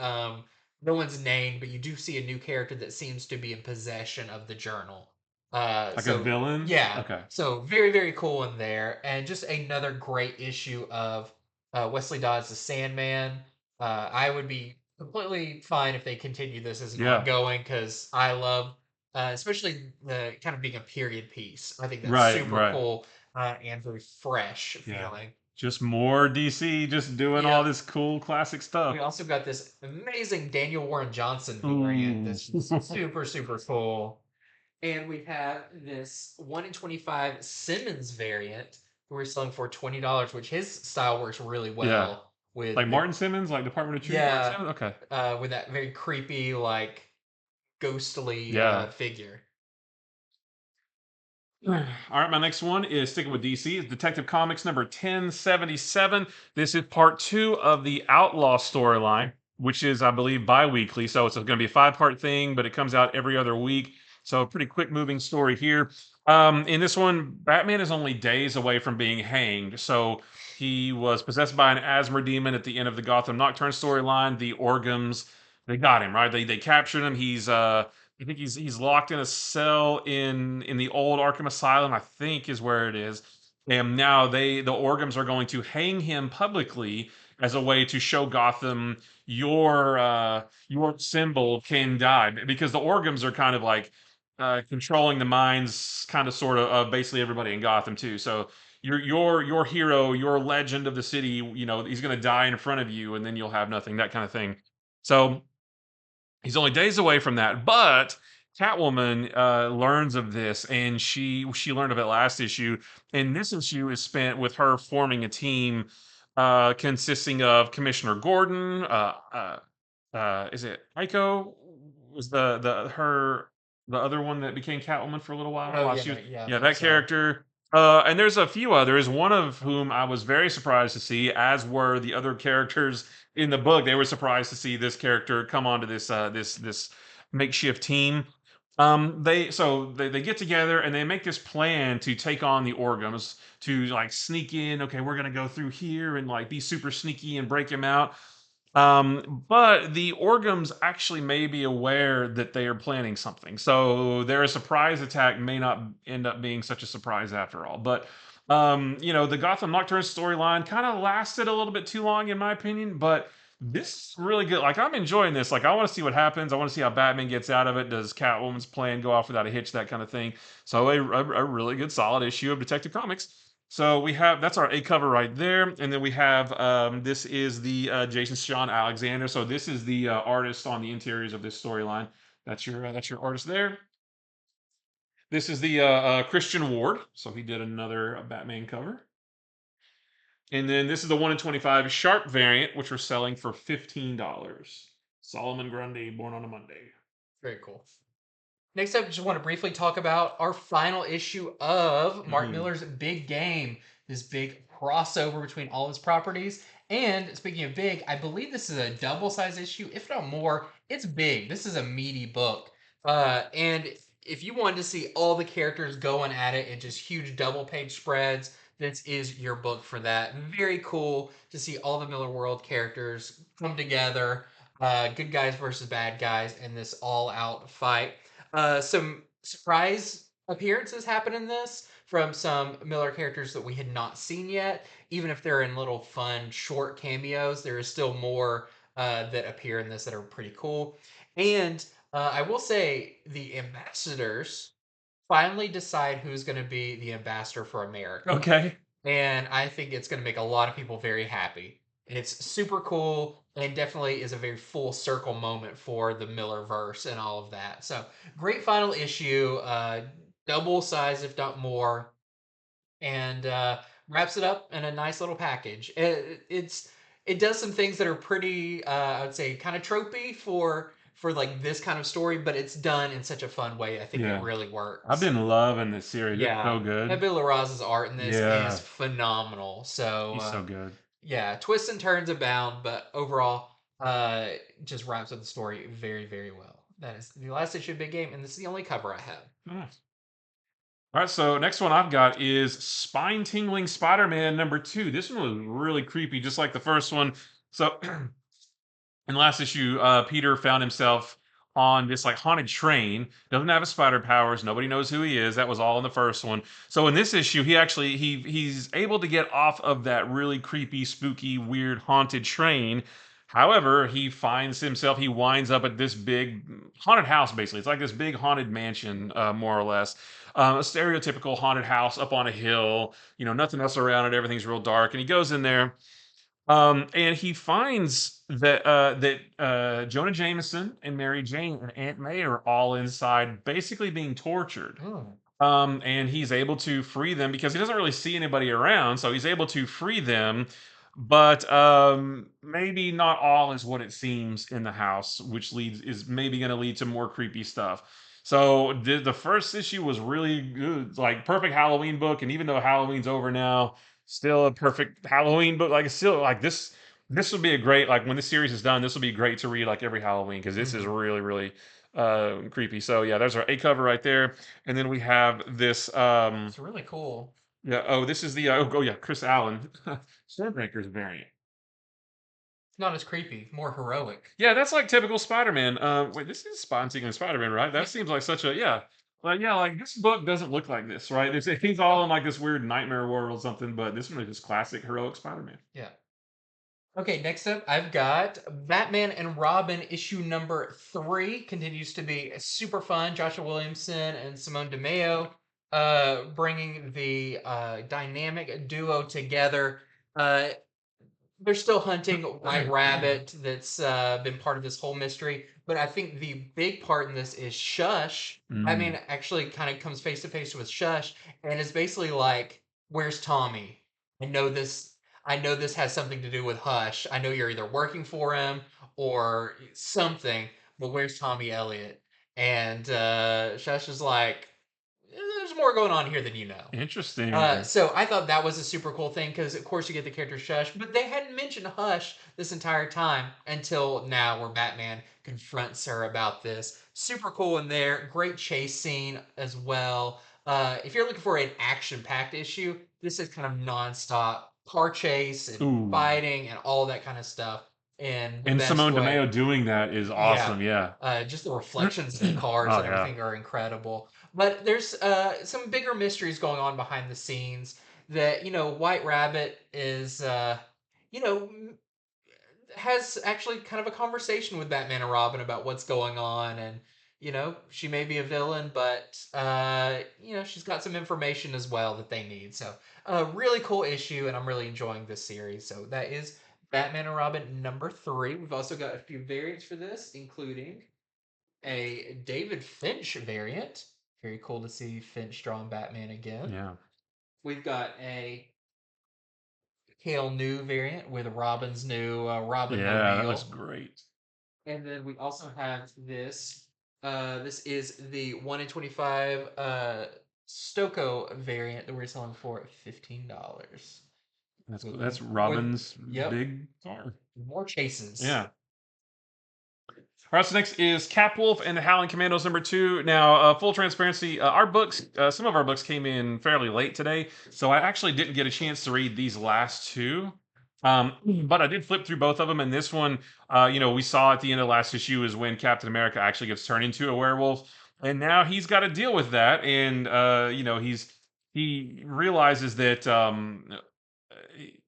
[SPEAKER 1] no one's named, but you do see a new character that seems to be in possession of the journal.
[SPEAKER 2] Like a
[SPEAKER 1] So
[SPEAKER 2] villain?
[SPEAKER 1] yeah,
[SPEAKER 2] Okay.
[SPEAKER 1] so very very cool in there, and just another great issue of Wesley Dodds the Sandman. I would be completely fine if they continue this as an
[SPEAKER 2] Yeah.
[SPEAKER 1] ongoing because I love especially the kind of being a period piece. I think that's
[SPEAKER 2] Right,
[SPEAKER 1] super
[SPEAKER 2] right.
[SPEAKER 1] cool and very fresh
[SPEAKER 2] Yeah.
[SPEAKER 1] feeling.
[SPEAKER 2] Just more DC just doing all
[SPEAKER 1] Yep.
[SPEAKER 2] this cool classic
[SPEAKER 1] We
[SPEAKER 2] stuff.
[SPEAKER 1] also got this amazing Daniel Warren Johnson variant
[SPEAKER 2] Ooh.
[SPEAKER 1] that's just super, super cool. And we have this 1 in 25 Simmons variant who we're selling for $20, which his style works really
[SPEAKER 2] Yeah.
[SPEAKER 1] well with
[SPEAKER 2] Like Martin Simmons, like Department of Truth Martin
[SPEAKER 1] yeah,
[SPEAKER 2] Simmons? Okay.
[SPEAKER 1] with that very creepy, like ghostly
[SPEAKER 2] Yeah.
[SPEAKER 1] figure.
[SPEAKER 2] All right, my next one is sticking with DC. It's Detective Comics number 1077. This is part 2 of the Outlaw storyline, which is, I believe, bi-weekly. So it's going to be a 5-part thing, but it comes out every other week. So a pretty quick moving story here. In this one, Batman is only days away from being hanged. So he was possessed by an asthma demon at the end of the Gotham Nocturne storyline. The Orgums, they got him, right? They captured him. He's I think he's locked in a cell in the old Arkham Asylum, I think is where it is. And now the Orgums are going to hang him publicly as a way to show Gotham your symbol can die because the Orgums are kind of like controlling the minds, kind of sort of basically everybody in Gotham too. So your hero, your legend of the city, he's going to die in front of you, and then you'll have nothing. That kind of thing. So he's only days away from that, but Catwoman learns of this, and she learned of it last issue. And this issue is spent with her forming a team consisting of Commissioner Gordon. Is it Aiko? Was the other one that became Catwoman for a little while?
[SPEAKER 1] Oh
[SPEAKER 2] While
[SPEAKER 1] yeah,
[SPEAKER 2] she was
[SPEAKER 1] yeah, I
[SPEAKER 2] yeah,
[SPEAKER 1] think
[SPEAKER 2] that
[SPEAKER 1] so.
[SPEAKER 2] character. And there's a few others. One of whom I was very surprised to see, as were the other characters in the book. They were surprised to see this character come onto this makeshift team. They get together and they make this plan to take on the Orgums, to like sneak in. Okay, we're gonna go through here and like be super sneaky and break him out. But the Orgums actually may be aware that they are planning something. So their surprise attack may not end up being such a surprise after all. But the Gotham Nocturne storyline kind of lasted a little bit too long, in my opinion, but this is really good. Like, I'm enjoying this. Like, I want to see what happens. I want to see how Batman gets out of it. Does Catwoman's plan go off without a hitch? That kind of thing. So a really good, solid issue of Detective Comics. So we have that's our A cover right there, and then we have this is the Jason Sean Alexander. So this is the artist on the interiors of this storyline. That's your artist there. This is the Christian Ward. So he did another Batman cover. And then this is the 1 in 25 Sharp variant, which we're selling for $15. Solomon Grundy, born on a Monday.
[SPEAKER 1] Very cool. Next up, just want to briefly talk about our final issue of Mark
[SPEAKER 2] Mhm.
[SPEAKER 1] Miller's Big Game, this big crossover between all his properties. And speaking of big, I believe this is a double size issue, if not more. It's big. This is a meaty book. And if you wanted to see all the characters going at it in just huge double page spreads, this is your book for that. Very cool to see all the Miller World characters come together, good guys versus bad guys in this all-out fight. Some surprise appearances happen in this from some Miller characters that we had not seen yet. Even if they're in little fun short cameos, there is still more that appear in this that are pretty cool. And I will say the ambassadors finally decide who's going to be the ambassador for America.
[SPEAKER 2] Okay.
[SPEAKER 1] And I think it's going to make a lot of people very happy. It's super cool and definitely is a very full circle moment for the Miller verse and all of that. So great final issue, double size if not more, and wraps it up in a nice little package. It does some things that are pretty, I would say, kind of tropey for like this kind of story, but it's done in such a fun way. I think it
[SPEAKER 2] Yeah.
[SPEAKER 1] really
[SPEAKER 2] I've
[SPEAKER 1] works.
[SPEAKER 2] been loving this series. It's
[SPEAKER 1] Yeah,
[SPEAKER 2] so good.
[SPEAKER 1] Pepe Larraz's art in this is
[SPEAKER 2] Yeah.
[SPEAKER 1] phenomenal. So
[SPEAKER 2] He's so good.
[SPEAKER 1] yeah, twists and turns abound, but overall, uh, just wraps up the story very, very well. That is the last issue of Big Game, and this is the only cover I have.
[SPEAKER 2] Nice. All right, so next one I've got is Spine-Tingling Spider-Man #2. This one was really creepy, just like the first one. So in the last issue, Peter found himself on this like haunted train. Doesn't have his spider powers. Nobody knows who he is. That was all in the first one. So in this issue, he's able to get off of that really creepy, spooky, weird haunted train. However, he winds up at this big haunted house. Basically, it's like this big haunted mansion, more or less. A stereotypical haunted house up on a hill. You know, nothing else around it. Everything's real dark. And he goes in there and he finds that Jonah Jameson and Mary Jane and Aunt May are all inside, basically being tortured.
[SPEAKER 1] Oh.
[SPEAKER 2] And he's able to free them because he doesn't really see anybody around, so he's able to free them. But maybe not all is what it seems in the house, which leads is maybe going to lead to more creepy stuff. So the first issue was really good, like perfect Halloween book, and even though Halloween's over now, still a perfect Halloween book. Like it's still like this. This will be a great like when this series is done. This will be great to read like every Halloween because this is
[SPEAKER 1] Mhm.
[SPEAKER 2] really really creepy. So yeah, there's our A cover right there, and then we have this.
[SPEAKER 1] It's really cool.
[SPEAKER 2] Yeah. Oh, this is the. Oh yeah, Chris Allen, Stormbreaker's variant.
[SPEAKER 1] It's not as creepy, more heroic.
[SPEAKER 2] Yeah, that's like typical Spider-Man. Wait, this is Spine-Tingling Spider-Man, right? That
[SPEAKER 1] Yeah.
[SPEAKER 2] seems like such a yeah. Like yeah, like this book doesn't look like this, right? He's all in like this weird nightmare world or something, but this one is just classic heroic Spider-Man.
[SPEAKER 1] Yeah. Okay, next up, I've got Batman and Robin issue number 3. Continues to be super fun. Joshua Williamson and Simone DeMeo bringing the dynamic duo together. Uh, they're still hunting White Rabbit that's been part of this whole mystery. But I think the big part in this is Shush. I
[SPEAKER 2] Mm.
[SPEAKER 1] mean, actually kind of comes face to face with Shush and is basically like, where's Tommy? I know this I know this has something to do with Hush. I know you're either working for him or something, but where's Tommy Elliott? And Shush is like, there's more going on here than you know.
[SPEAKER 2] Interesting.
[SPEAKER 1] So I thought that was a super cool thing because, of course, you get the character Shush, but they hadn't mentioned Hush this entire time until now, where Batman confronts her about this. Super cool in there. Great chase scene as well. If you're looking for an action-packed issue, this is kind of nonstop car chase and
[SPEAKER 2] Ooh.
[SPEAKER 1] fighting and all that kind of stuff in the
[SPEAKER 2] And
[SPEAKER 1] best
[SPEAKER 2] Simone
[SPEAKER 1] way.
[SPEAKER 2] DeMeo doing that is
[SPEAKER 1] Yeah.
[SPEAKER 2] awesome. Yeah.
[SPEAKER 1] Just the reflections in the cars
[SPEAKER 2] Oh
[SPEAKER 1] and
[SPEAKER 2] yeah.
[SPEAKER 1] everything are incredible. But there's some bigger mysteries going on behind the scenes that, White Rabbit is, you know, m- has actually kind of a conversation with Batman and Robin about what's going on. And, she may be a villain, but, she's got some information as well that they need. So, a really cool issue, and I'm really enjoying this series. So, that is Batman and Robin number 3. We've also got a few variants for this, including a David Finch variant. Very cool to see Finch drawing Batman again.
[SPEAKER 2] Yeah.
[SPEAKER 1] We've got a Kale New variant with Robin's new Robin
[SPEAKER 2] Yeah, that looks
[SPEAKER 1] Mobile.
[SPEAKER 2] great.
[SPEAKER 1] And then we also have this. This is the 1 in 25 Stoko variant that we're selling for $15.
[SPEAKER 2] That's cool.
[SPEAKER 1] With,
[SPEAKER 2] That's
[SPEAKER 1] with
[SPEAKER 2] Robin's
[SPEAKER 1] yep,
[SPEAKER 2] big car.
[SPEAKER 1] more chases.
[SPEAKER 2] Yeah. All right, so next is Capwolf and the Howling Commandos #2. Now, full transparency, our books, some of our books came in fairly late today, so I actually didn't get a chance to read these last two. But I did flip through both of them, and this one, we saw at the end of the last issue is when Captain America actually gets turned into a werewolf, and now he's got to deal with that, and he realizes that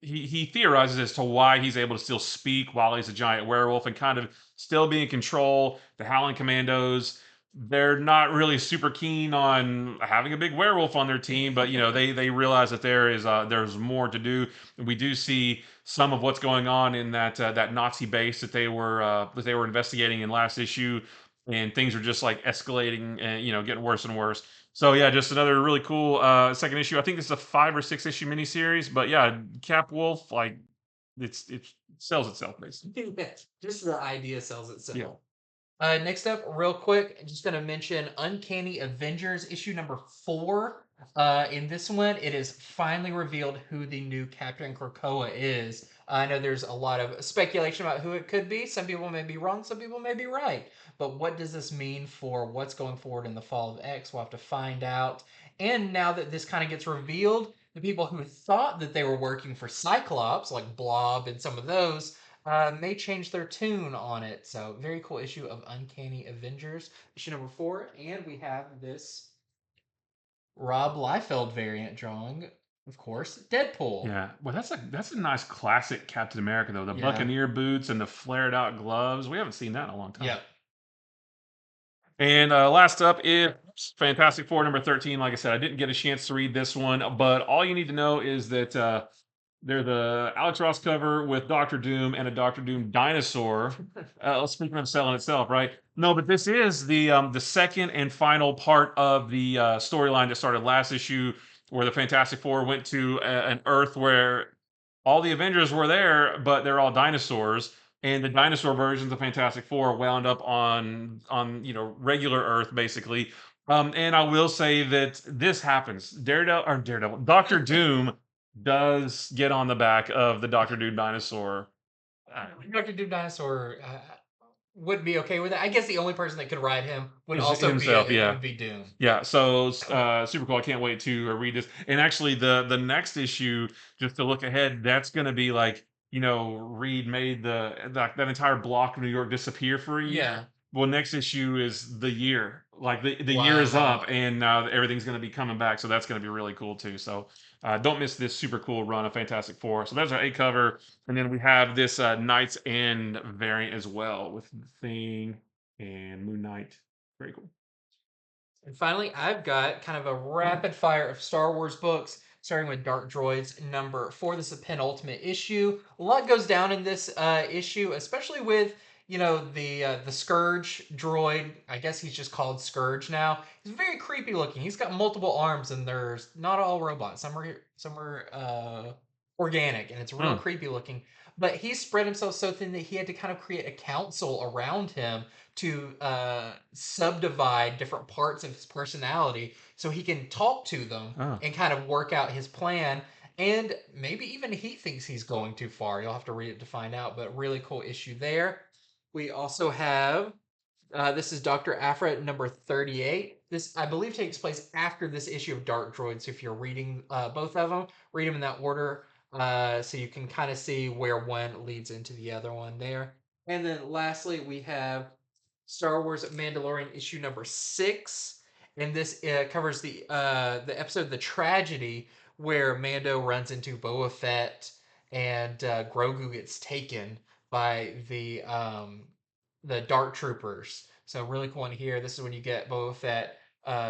[SPEAKER 2] he theorizes as to why he's able to still speak while he's a giant werewolf and kind of still be in control. The Howling Commandos, they're not really super keen on having a big werewolf on their team, but they realize that there's more to do. We do see some of what's going on in that Nazi base that they were investigating in last issue, and things are just like escalating and getting worse and worse. So yeah, just another really cool second issue. I think this is a 5 or 6 issue miniseries, but yeah, Cap Wolf, like it sells itself basically.
[SPEAKER 1] Just the idea sells itself.
[SPEAKER 2] Yeah.
[SPEAKER 1] Next up, real quick, I'm just going to mention Uncanny Avengers issue number 4. In this one, it is finally revealed who the new Captain Krakoa is. I know there's a lot of speculation about who it could be. Some people may be wrong, some people may be right. But what does this mean for what's going forward in the Fall of X? We'll have to find out. And now that this kind of gets revealed, the people who thought that they were working for Cyclops, like Blob and some of those, may change their tune on it. So very cool issue of Uncanny Avengers, issue number 4, and we have this Rob Liefeld variant drawing, of course, Deadpool.
[SPEAKER 2] Yeah, well, that's a nice classic Captain America though. The
[SPEAKER 1] Yeah.
[SPEAKER 2] Buccaneer boots and the flared out gloves. We haven't seen that in a long time.
[SPEAKER 1] Yep.
[SPEAKER 2] And last up is Fantastic Four #13. Like I said, I didn't get a chance to read this one, but all you need to know is that they're the Alex Ross cover with Doctor Doom and a Doctor Doom dinosaur. Speaking of selling itself, right? No, but this is the second and final part of the storyline that started last issue, where the Fantastic Four went to an Earth where all the Avengers were there, but they're all dinosaurs. And the dinosaur versions of Fantastic Four wound up on regular Earth basically. And I will say that this happens. Daredevil, Doctor Doom does get on the back of the Doctor Doom dinosaur.
[SPEAKER 1] Dr. Doom Dinosaur would be okay with it. I guess the only person that could ride him would
[SPEAKER 2] Is
[SPEAKER 1] also
[SPEAKER 2] himself,
[SPEAKER 1] be
[SPEAKER 2] yeah.
[SPEAKER 1] it would be Doom.
[SPEAKER 2] Yeah, so super cool. I can't wait to read this. And actually, the next issue, just to look ahead, that's going to be like Reed made that entire block of New York disappear for a year.
[SPEAKER 1] Yeah.
[SPEAKER 2] Well, next issue is the year. Like the year is
[SPEAKER 1] Wow.
[SPEAKER 2] up, and now everything's going to be coming back. So that's going to be really cool too. So don't miss this super cool run of Fantastic Four. So that's our A cover, and then we have this Knights End variant as well with the Thing and Moon Knight. Very cool.
[SPEAKER 1] And finally, I've got kind of a rapid fire of Star Wars books, starting with Dark Droids number 4. This is a penultimate issue. A lot goes down in this issue, especially with the Scourge droid. I guess he's just called Scourge now. He's very creepy looking. He's got multiple arms, and there's not all robots. Some are organic, and it's real creepy looking. But he spread himself so thin that he had to kind of create a council around him to subdivide different parts of his personality so he can talk to them and kind of work out his plan. And maybe even he thinks he's going too far. You'll have to read it to find out, but really cool issue there. We also have this is Dr. Aphra number 38. This, I believe, takes place after this issue of Dark Droids. So if you're reading both of them, read them in that order so you can kind of see where one leads into the other one there. And then lastly, we have Star Wars Mandalorian issue number 6, and this covers the episode "The Tragedy," where Mando runs into Boba Fett and Grogu gets taken by the Dark Troopers. So really cool one here. This is when you get Boba Fett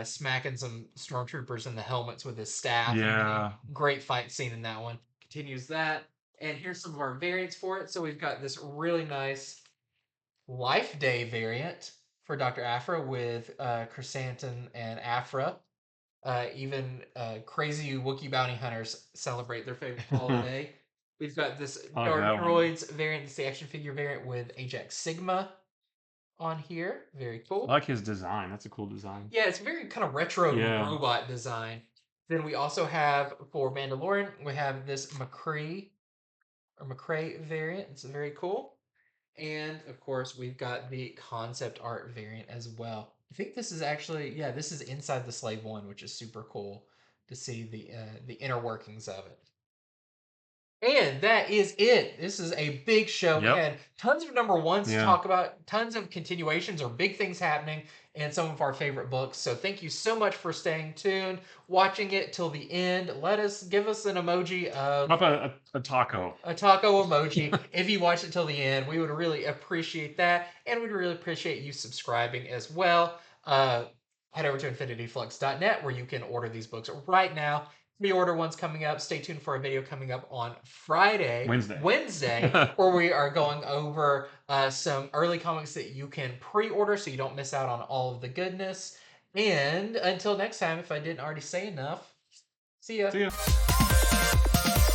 [SPEAKER 1] smacking some stormtroopers in the helmets with his staff.
[SPEAKER 2] Yeah.
[SPEAKER 1] Great fight scene in that one. Continues that. And here's some of our variants for it. So we've got this really nice Life Day variant for Dr. Aphra with Chrysanthemum and Aphra. Even crazy Wookiee bounty hunters celebrate their favorite holiday. We've got this Dark Droids variant. It's the action figure variant with Ajax Sigma on here. Very cool.
[SPEAKER 2] I like his design. That's a cool design.
[SPEAKER 1] Yeah, it's very kind of retro robot design. Then we also have for Mandalorian, we have this McCree variant. It's very cool. And of course, we've got the concept art variant as well. I think this is actually, yeah, this is inside the Slave One, which is super cool to see the inner workings of it. And that is it. This is a big show. We
[SPEAKER 2] Yep.
[SPEAKER 1] had tons of number ones to
[SPEAKER 2] Yeah.
[SPEAKER 1] talk about, tons of continuations or big things happening, and some of our favorite books. So thank you so much for staying tuned, watching it till the end. Give us an emoji of
[SPEAKER 2] How about a taco?
[SPEAKER 1] a taco emoji if you watch it till the end. We would really appreciate that, and we'd really appreciate you subscribing as well. Head over to infinityflux.net where you can order these books right now. Pre-order one's coming up. Stay tuned for a video coming up on Wednesday, where we are going over some early comics that you can pre-order so you don't miss out on all of the goodness. And until next time, if I didn't already say enough, see ya.
[SPEAKER 2] See ya.